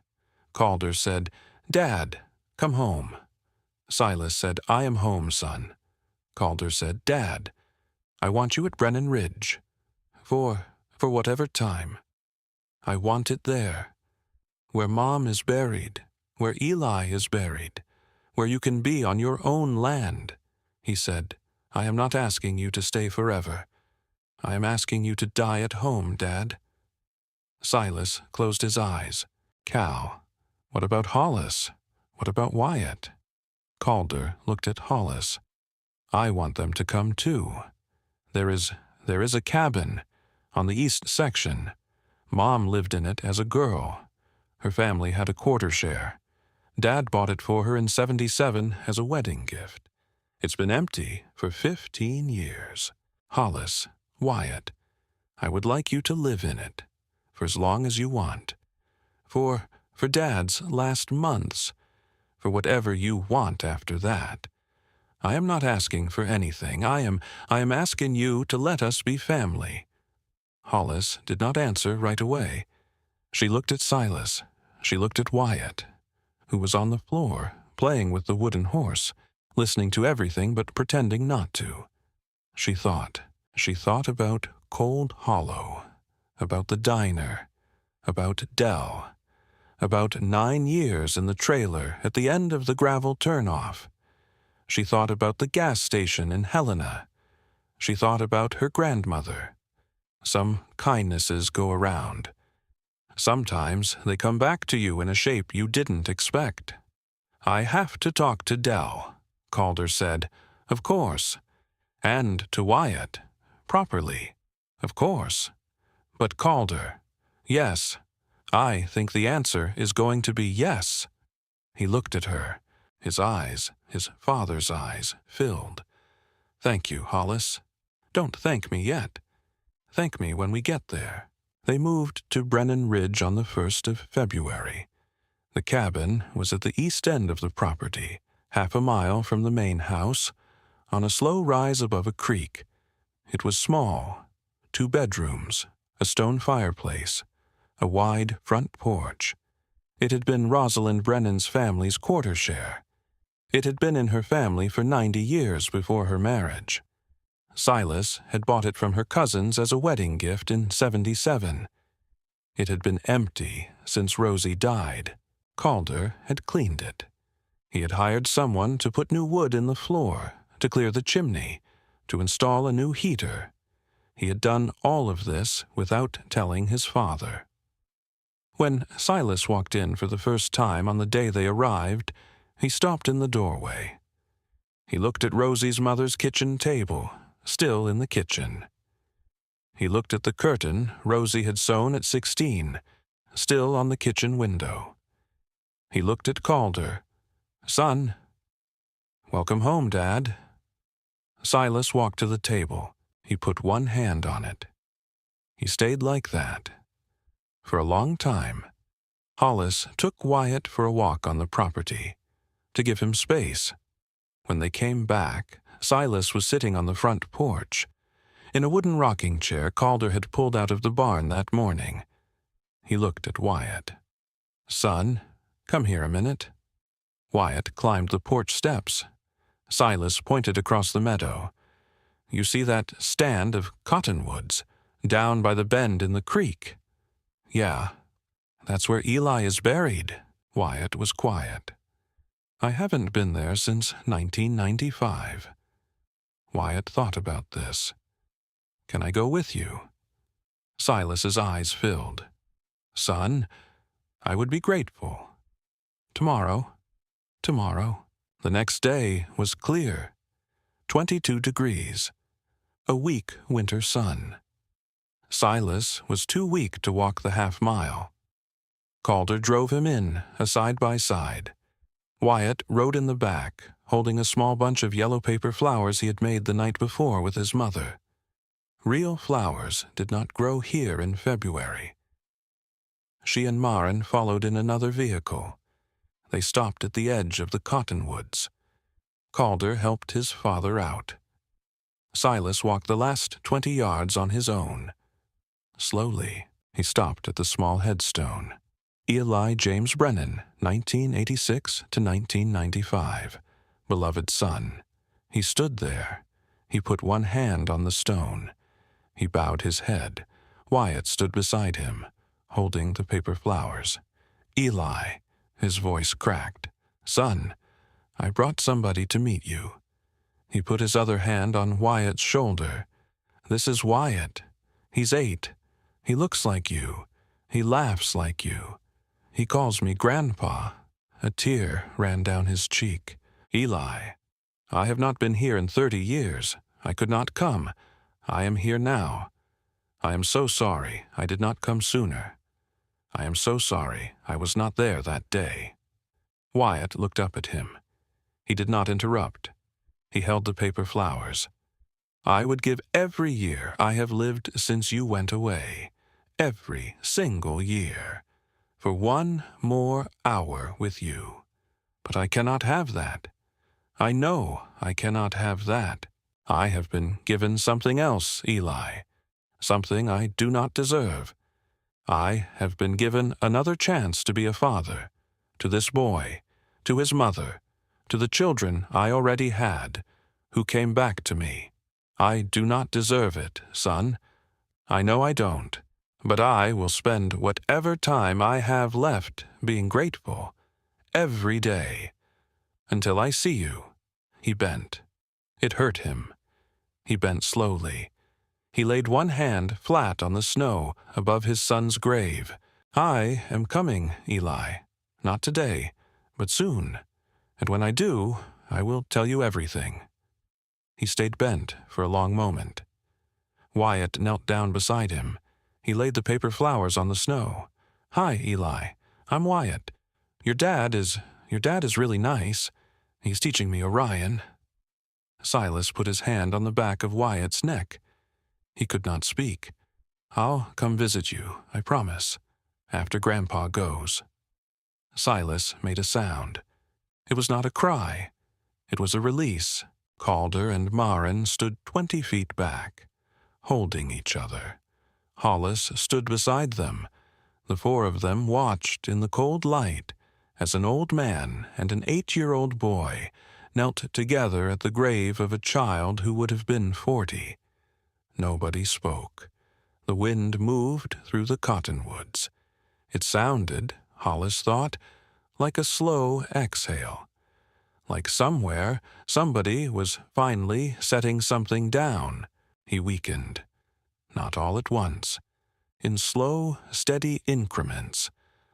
Calder said, "Dad, come home." Silas said, "I am home, son." Calder said, "Dad, I want you at Brennan Ridge. For whatever time. I want it there. Where Mom is buried, where Eli is buried, where you can be on your own land." He said, "I am not asking you to stay forever. I am asking you to die at home, Dad." Silas closed his eyes. "Cal, what about Hollis? What about Wyatt?" Calder looked at Hollis. "I want them to come too. There is a cabin on the east section. Mom lived in it as a girl. Her family had a quarter share. Dad bought it for her in '77 as a wedding gift. It's been empty for 15 years. Hollis, Wyatt, I would like you to live in it for as long as you want. For Dad's last months, for whatever you want after that. I am not asking for anything. I am asking you to let us be family." Hollis did not answer right away. She looked at Silas. She looked at Wyatt, who was on the floor, playing with the wooden horse, listening to everything but pretending not to. She thought. She thought about Cold Hollow, about the diner, about Dell, about 9 years in the trailer at the end of the gravel turnoff. She thought about the gas station in Helena. She thought about her grandmother. Some kindnesses go around. Sometimes they come back to you in a shape you didn't expect. "I have to talk to Dell," Calder said. "Of course. And to Wyatt. Properly. Of course. But Calder, yes. I think the answer is going to be yes." He looked at her. His eyes, his father's eyes, filled. "Thank you, Hollis. Don't thank me yet. Thank me when we get there." They moved to Brennan Ridge on the 1st of February. The cabin was at the east end of the property, half a mile from the main house, on a slow rise above a creek. It was small, 2 bedrooms, a stone fireplace, a wide front porch. It had been Rosalind Brennan's family's quarter share. It had been in her family for 90 years before her marriage. Silas had bought it from her cousins as a wedding gift in '77. It had been empty since Rosie died. Calder had cleaned it. He had hired someone to put new wood in the floor, to clear the chimney, to install a new heater. He had done all of this without telling his father. When Silas walked in for the first time on the day they arrived, he stopped in the doorway. He looked at Rosie's mother's kitchen table, still in the kitchen. He looked at the curtain Rosie had sewn at 16, still on the kitchen window. He looked at Calder. "Son." "Welcome home, Dad." Silas walked to the table. He put one hand on it. He stayed like that for a long time. Hollis took Wyatt for a walk on the property, to give him space. When they came back, Silas was sitting on the front porch, in a wooden rocking chair Calder had pulled out of the barn that morning. He looked at Wyatt. "Son, come here a minute." Wyatt climbed the porch steps. Silas pointed across the meadow. "You see that stand of cottonwoods, down by the bend in the creek?" "Yeah, that's where Eli is buried." Wyatt was quiet. I haven't been there since 1995. Wyatt thought about this. Can I go with you? Silas's eyes filled. Son, I would be grateful. Tomorrow. Tomorrow. The next day was clear. 22 degrees. A weak winter sun. Silas was too weak to walk the half-mile. Calder drove him in, a side-by-side. Wyatt rode in the back, holding a small bunch of yellow paper flowers he had made the night before with his mother. Real flowers did not grow here in February. She and Maren followed in another vehicle. They stopped at the edge of the cottonwoods. Calder helped his father out. Silas walked the last 20 yards on his own. Slowly, he stopped at the small headstone. Eli James Brennan, 1986 to 1995. Beloved son. He stood there. He put one hand on the stone. He bowed his head. Wyatt stood beside him, holding the paper flowers. Eli, his voice cracked. Son, I brought somebody to meet you. He put his other hand on Wyatt's shoulder. This is Wyatt. He's 8. He looks like you. He laughs like you. He calls me Grandpa. A tear ran down his cheek. Eli, I have not been here in 30 years. I could not come. I am here now. I am so sorry I did not come sooner. I am so sorry I was not there that day. Wyatt looked up at him. He did not interrupt. He held the paper flowers. I would give every year I have lived since you went away, every single year, for one more hour with you. But I cannot have that. I know I cannot have that. I have been given something else, Eli, something I do not deserve. I have been given another chance to be a father, to this boy, to his mother, to the children I already had, who came back to me. I do not deserve it, son. I know I don't, but I will spend whatever time I have left being grateful, every day, until I see you. He bent. It hurt him. He bent slowly. He laid one hand flat on the snow above his son's grave. I am coming, Eli. Not today, but soon. And when I do, I will tell you everything. He stayed bent for a long moment. Wyatt knelt down beside him. He laid the paper flowers on the snow. Hi, Eli. I'm Wyatt. Your dad is really nice. He's teaching me Orion. Silas put his hand on the back of Wyatt's neck. He could not speak. I'll come visit you, I promise, after Grandpa goes. Silas made a sound. It was not a cry. It was a release. Calder and Maren stood 20 feet back, holding each other. Hollis stood beside them. The 4 of them watched in the cold light as an old man and an 8-year-old boy knelt together at the grave of a child who would have been 40. Nobody spoke. The wind moved through the cottonwoods. It sounded, Hollis thought, like a slow exhale. Like somewhere, somebody was finally setting something down. He weakened. Not all at once. In slow, steady increments,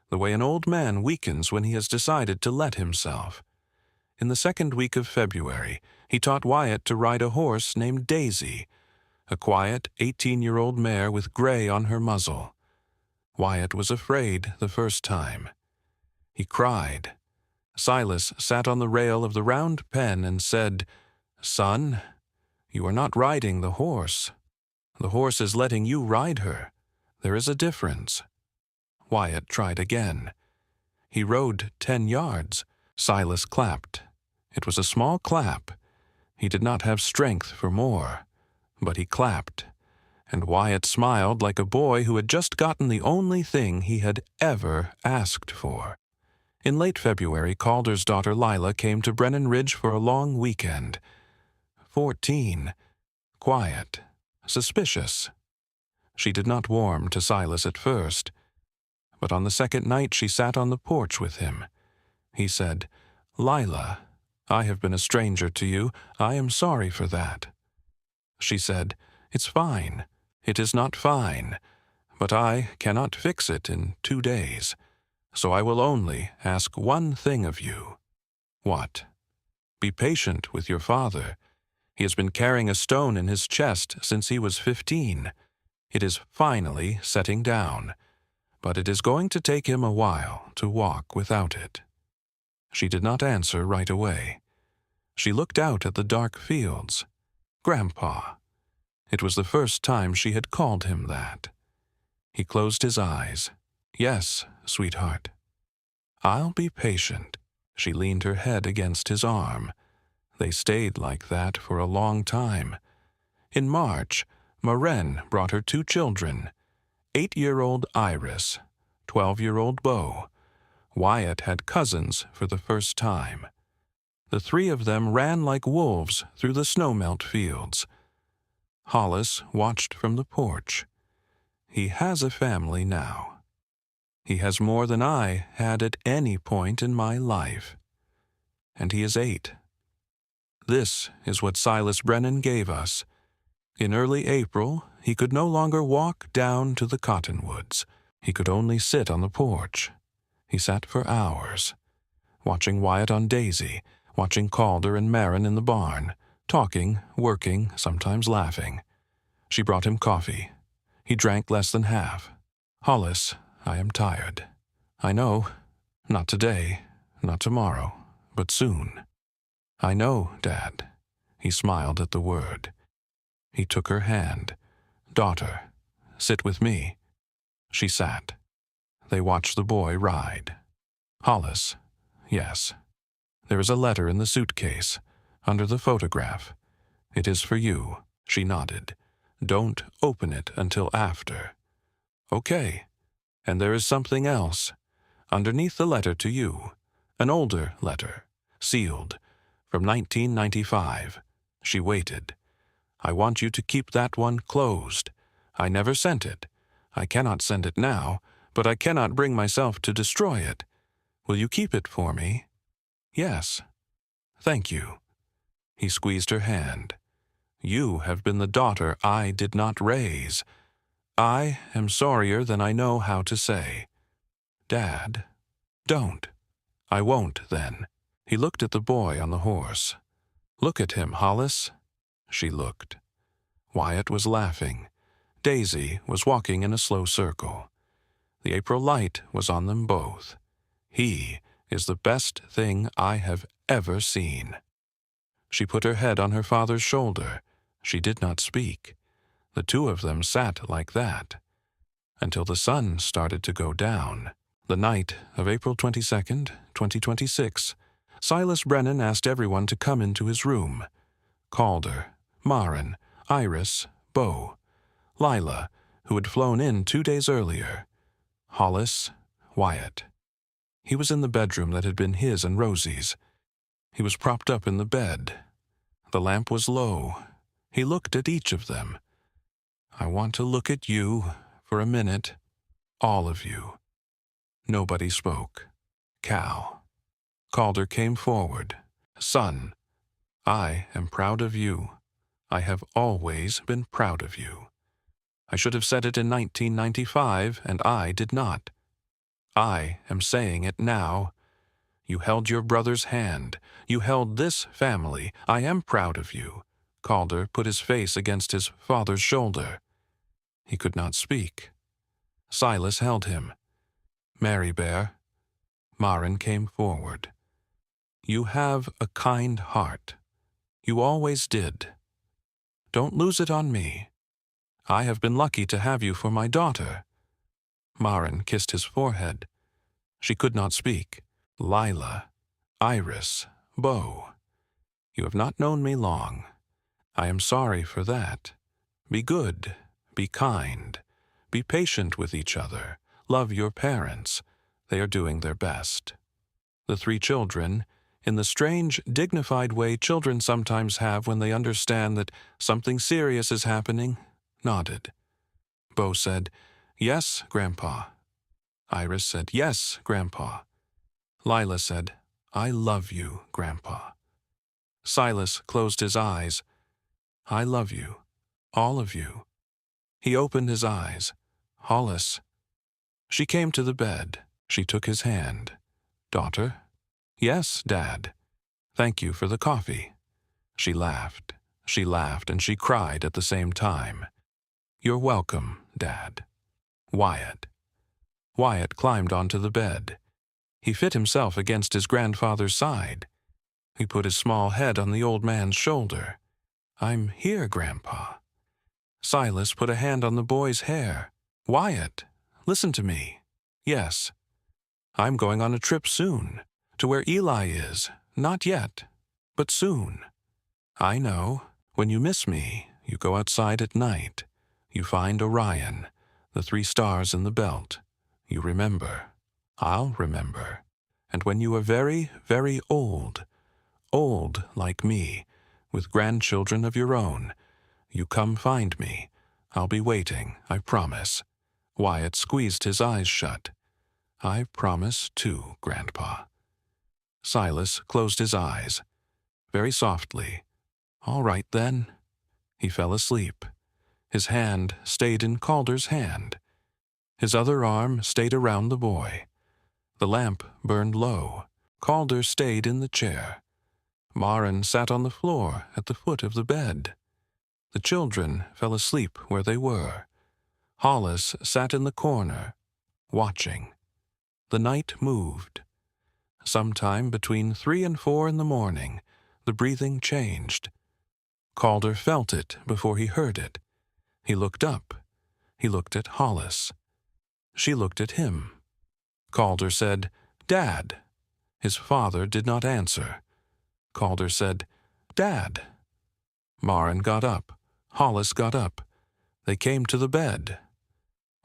the way an old man weakens when he has decided to let himself. In the second week of February, he taught Wyatt to ride a horse named Daisy, a quiet 18-year-old mare with gray on her muzzle. Wyatt was afraid the first time. He cried. Silas sat on the rail of the round pen and said, Son, you are not riding the horse. The horse is letting you ride her. There is a difference. Wyatt tried again. He rode 10 yards. Silas clapped. It was a small clap. He did not have strength for more, but he clapped, and Wyatt smiled like a boy who had just gotten the only thing he had ever asked for. In late February, Calder's daughter Lila came to Brennan Ridge for a long weekend. 14. Quiet. Suspicious. She did not warm to Silas at first, but on the second night she sat on the porch with him. He said, Lila, I have been a stranger to you. I am sorry for that. She said, It's fine. It is not fine. But I cannot fix it in 2 days. So I will only ask one thing of you. What? Be patient with your father. He has been carrying a stone in his chest since he was 15. It is finally setting down, but it is going to take him a while to walk without it. She did not answer right away. She looked out at the dark fields. Grandpa. It was the first time she had called him that. He closed his eyes. Yes, sweetheart. I'll be patient. She leaned her head against his arm. They stayed like that for a long time. In March, Maren brought her 2 children, 8-year-old Iris, 12-year-old Beau. Wyatt had cousins for the first time. The 3 of them ran like wolves through the snowmelt fields. Hollis watched from the porch. He has a family now. He has more than I had at any point in my life. And he is 8. This is what Silas Brennan gave us. In early April, he could no longer walk down to the cottonwoods. He could only sit on the porch. He sat for hours, watching Wyatt on Daisy, watching Calder and Maren in the barn, talking, working, sometimes laughing. She brought him coffee. He drank less than half. Hollis, I am tired. I know. Not today, not tomorrow, but soon. I know, Dad. He smiled at the word. He took her hand. Daughter, sit with me. She sat. They watched the boy ride. Hollis, yes. There is a letter in the suitcase, under the photograph. It is for you. She nodded. Don't open it until after. Okay. And there is something else. Underneath the letter to you. An older letter. Sealed. From 1995. She waited. I want you to keep that one closed. I never sent it. I cannot send it now, but I cannot bring myself to destroy it. Will you keep it for me? Yes. Thank you. He squeezed her hand. You have been the daughter I did not raise. I am sorrier than I know how to say. Dad, don't. I won't, then. He looked at the boy on the horse. Look at him, Hollis. She looked. Wyatt was laughing. Daisy was walking in a slow circle. The April light was on them both. He is the best thing I have ever seen. She put her head on her father's shoulder. She did not speak. The 2 of them sat like that, until the sun started to go down. The night of April 22nd, 2026, Silas Brennan asked everyone to come into his room. Calder, Maren, Iris, Beau, Lila, who had flown in 2 days earlier, Hollis, Wyatt. He was in the bedroom that had been his and Rosie's. He was propped up in the bed. The lamp was low. He looked at each of them. I want to look at you for a minute. All of you. Nobody spoke. Cal. Calder came forward. Son, I am proud of you. I have always been proud of you. I should have said it in 1995, and I did not. I am saying it now. You held your brother's hand. You held this family. I am proud of you. Calder put his face against his father's shoulder. He could not speak. Silas held him. Mary Bear. Maren came forward. You have a kind heart. You always did. Don't lose it on me. I have been lucky to have you for my daughter. Maren kissed his forehead. She could not speak. Lila, Iris, Beau. You have not known me long. I am sorry for that. Be good. Be kind. Be patient with each other. Love your parents. They are doing their best. The 3 children, in the strange, dignified way children sometimes have when they understand that something serious is happening, nodded. Beau said, Yes, Grandpa. Iris said, Yes, Grandpa. Lila said, I love you, Grandpa. Silas closed his eyes. I love you, all of you. He opened his eyes. Hollis. She came to the bed. She took his hand. Daughter? Yes, Dad. Thank you for the coffee. She laughed, and she cried at the same time. You're welcome, Dad. Wyatt. Wyatt climbed onto the bed. He fit himself against his grandfather's side. He put his small head on the old man's shoulder. I'm here, Grandpa. Silas put a hand on the boy's hair. Wyatt, listen to me. Yes. I'm going on a trip soon, to where Eli is. Not yet, but soon. I know. When you miss me, you go outside at night. You find Orion, the 3 stars in the belt. You remember. I'll remember. And when you are very, very old like me, with grandchildren of your own, you come find me. I'll be waiting, I promise. Wyatt squeezed his eyes shut. I promise too, Grandpa. Silas closed his eyes. Very softly. All right, then. He fell asleep. His hand stayed in Calder's hand. His other arm stayed around the boy. The lamp burned low. Calder stayed in the chair. Maren sat on the floor at the foot of the bed. The children fell asleep where they were. Hollis sat in the corner, watching. The night moved. Sometime between 3 and 4 in the morning, the breathing changed. Calder felt it before he heard it. He looked up. He looked at Hollis. She looked at him. Calder said, Dad. His father did not answer. Calder said, Dad. Maren got up. Hollis got up. They came to the bed.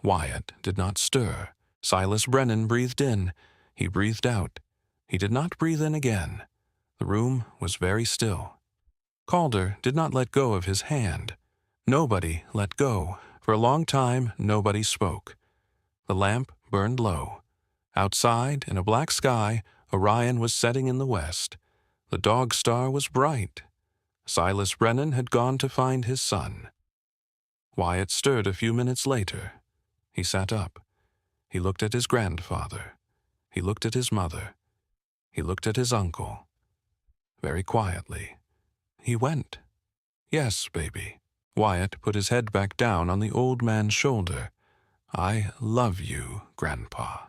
Wyatt did not stir. Silas Brennan breathed in. He breathed out. He did not breathe in again. The room was very still. Calder did not let go of his hand. Nobody let go. For a long time, nobody spoke. The lamp burned low. Outside, in a black sky, Orion was setting in the west. The dog star was bright. Silas Brennan had gone to find his son. Wyatt stirred a few minutes later. He sat up. He looked at his grandfather. He looked at his mother. He looked at his uncle. Very quietly. He went. Yes, baby. Wyatt put his head back down on the old man's shoulder. I love you, Grandpa.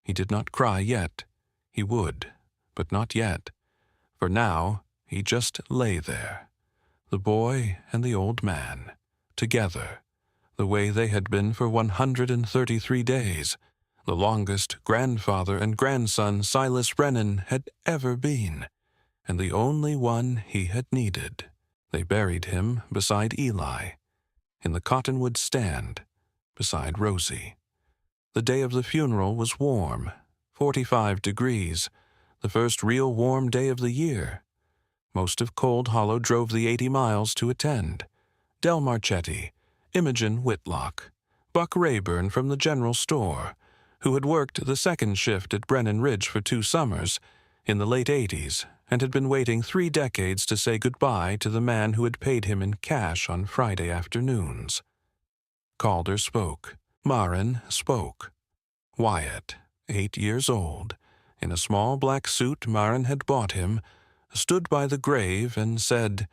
He did not cry yet. He would, but not yet. For now, he just lay there. The boy and the old man, together, the way they had been for 133 days, the longest grandfather and grandson Silas Brennan had ever been, and the only one he had needed. They buried him beside Eli, in the cottonwood stand, beside Rosie. The day of the funeral was warm, 45 degrees, the first real warm day of the year. Most of Cold Hollow drove the 80 miles to attend. Del Marchetti, Imogen Whitlock, Buck Rayburn from the general store, who had worked the second shift at Brennan Ridge for 2 summers, in the late 80s, and had been waiting 3 decades to say goodbye to the man who had paid him in cash on Friday afternoons. Calder spoke. Maren spoke. Wyatt, 8 years old, in a small black suit Maren had bought him, stood by the grave and said,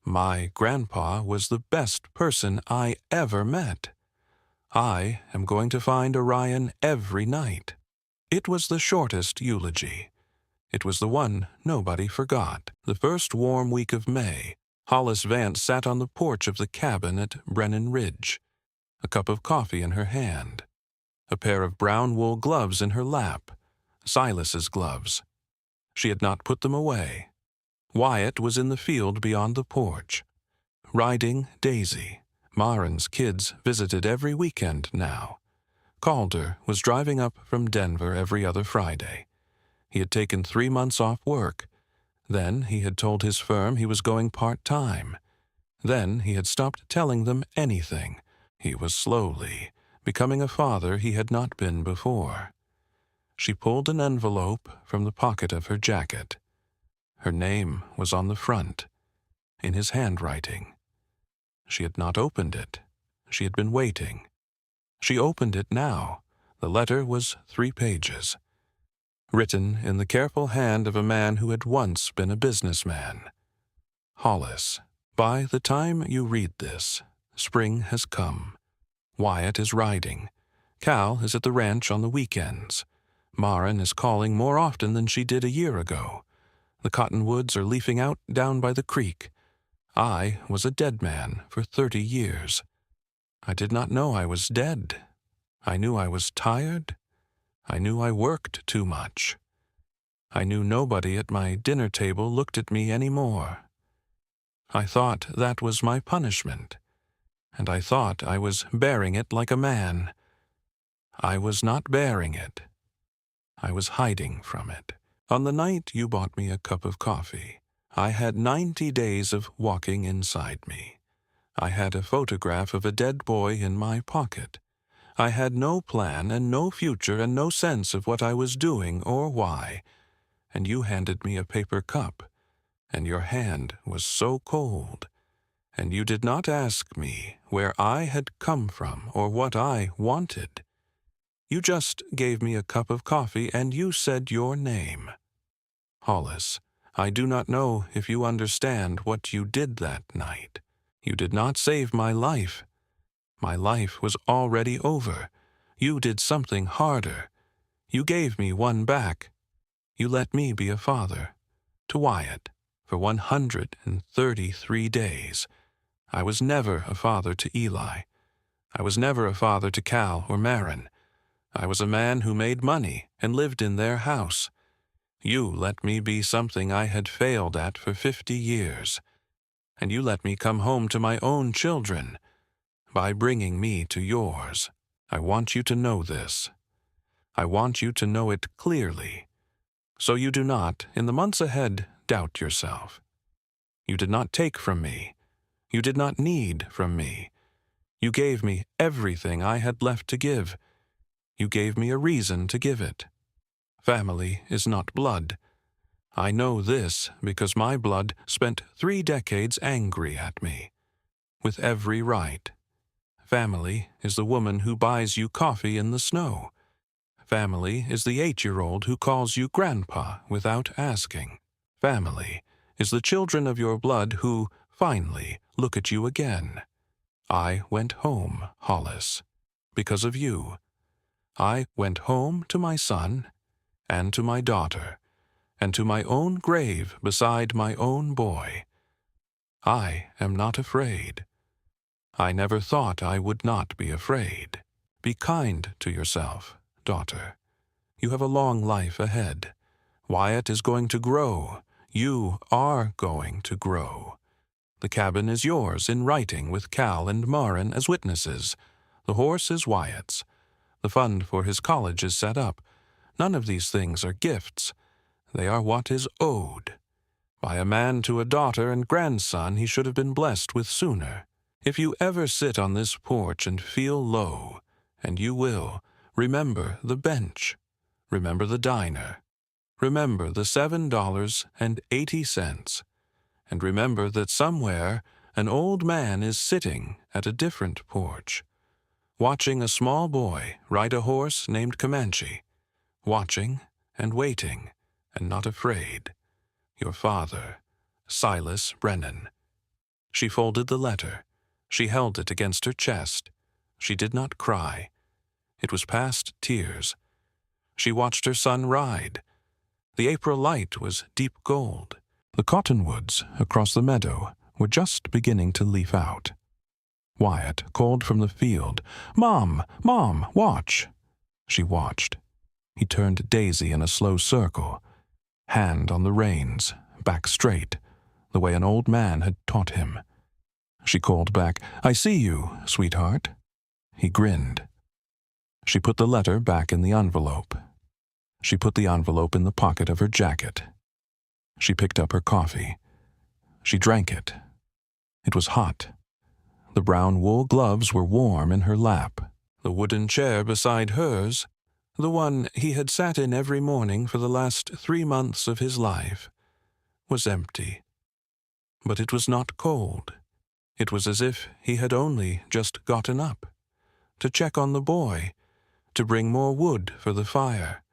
My grandpa was the best person I ever met. I am going to find Orion every night. It was the shortest eulogy. It was the one nobody forgot. The first warm week of May, Hollis Vance sat on the porch of the cabin at Brennan Ridge, a cup of coffee in her hand, a pair of brown wool gloves in her lap, Silas's gloves. She had not put them away. Wyatt was in the field beyond the porch, riding Daisy. Maren's kids visited every weekend now. Calder was driving up from Denver every other Friday. He had taken 3 months off work. Then he had told his firm he was going part-time. Then he had stopped telling them anything. He was slowly becoming a father he had not been before. She pulled an envelope from the pocket of her jacket. Her name was on the front, in his handwriting. She had not opened it. She had been waiting. She opened it now. The letter was 3 pages, written in the careful hand of a man who had once been a businessman. Hollis, by the time you read this, spring has come. Wyatt is riding. Cal is at the ranch on the weekends. Maren is calling more often than she did a year ago. The cottonwoods are leafing out down by the creek. I was a dead man for 30 years. I did not know I was dead. I knew I was tired. I knew I worked too much. I knew nobody at my dinner table looked at me any more. I thought that was my punishment, and I thought I was bearing it like a man. I was not bearing it. I was hiding from it. On the night you bought me a cup of coffee, I had 90 days of walking inside me. I had a photograph of a dead boy in my pocket. I had no plan and no future and no sense of what I was doing or why, and you handed me a paper cup, and your hand was so cold, and you did not ask me where I had come from or what I wanted. You just gave me a cup of coffee and you said your name. Hollis, I do not know if you understand what you did that night. You did not save my life. My life was already over. You did something harder. You gave me one back. You let me be a father. To Wyatt, for 133 days. I was never a father to Eli. I was never a father to Cal or Maren. I was a man who made money and lived in their house. You let me be something I had failed at for 50 years. And you let me come home to my own children by bringing me to yours. I want you to know this. I want you to know it clearly, so you do not, in the months ahead, doubt yourself. You did not take from me. You did not need from me. You gave me everything I had left to give. You gave me a reason to give it. Family is not blood. I know this because my blood spent 3 decades angry at me, with every right. Family is the woman who buys you coffee in the snow. Family is the 8-year-old who calls you grandpa without asking. Family is the children of your blood who, finally, look at you again. I went home, Hollis, because of you. I went home to my son and to my daughter, and to my own grave beside my own boy. I am not afraid. I never thought I would not be afraid. Be kind to yourself, daughter. You have a long life ahead. Wyatt is going to grow. You are going to grow. The cabin is yours in writing with Cal and Maren as witnesses. The horse is Wyatt's. The fund for his college is set up. None of these things are gifts. They are what is owed. By a man to a daughter and grandson he should have been blessed with sooner. If you ever sit on this porch and feel low, and you will, remember the bench. Remember the diner. Remember the $7.80. And remember that somewhere an old man is sitting at a different porch, watching a small boy ride a horse named Comanche, watching and waiting and not afraid. Your father, Silas Brennan. She folded the letter. She held it against her chest. She did not cry. It was past tears. She watched her son ride. The April light was deep gold. The cottonwoods across the meadow were just beginning to leaf out. Wyatt called from the field, "Mom, Mom, watch!" She watched. He turned Daisy in a slow circle, hand on the reins, back straight, the way an old man had taught him. She called back, "I see you, sweetheart." He grinned. She put the letter back in the envelope. She put the envelope in the pocket of her jacket. She picked up her coffee. She drank it. It was hot. The brown wool gloves were warm in her lap. The wooden chair beside hers the one he had sat in every morning for the last 3 months of his life, was empty. But it was not cold. It was as if he had only just gotten up, to check on the boy, to bring more wood for the fire,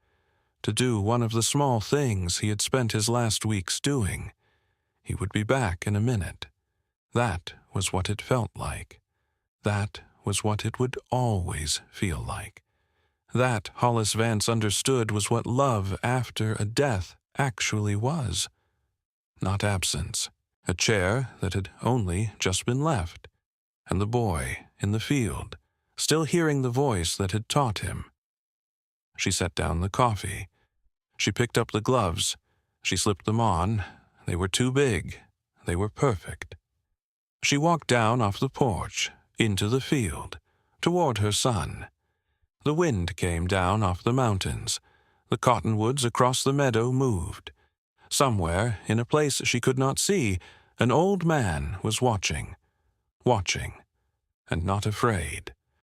to do one of the small things he had spent his last weeks doing. He would be back in a minute. That was what it felt like. That was what it would always feel like. That, Hollis Vance understood, was what love after a death actually was. Not absence. A chair that had only just been left, and the boy in the field, still hearing the voice that had taught him. She set down the coffee. She picked up the gloves. She slipped them on. They were too big. They were perfect. She walked down off the porch, into the field, toward her son. The wind came down off the mountains. The cottonwoods across the meadow moved. Somewhere, in a place she could not see, an old man was watching, and not afraid.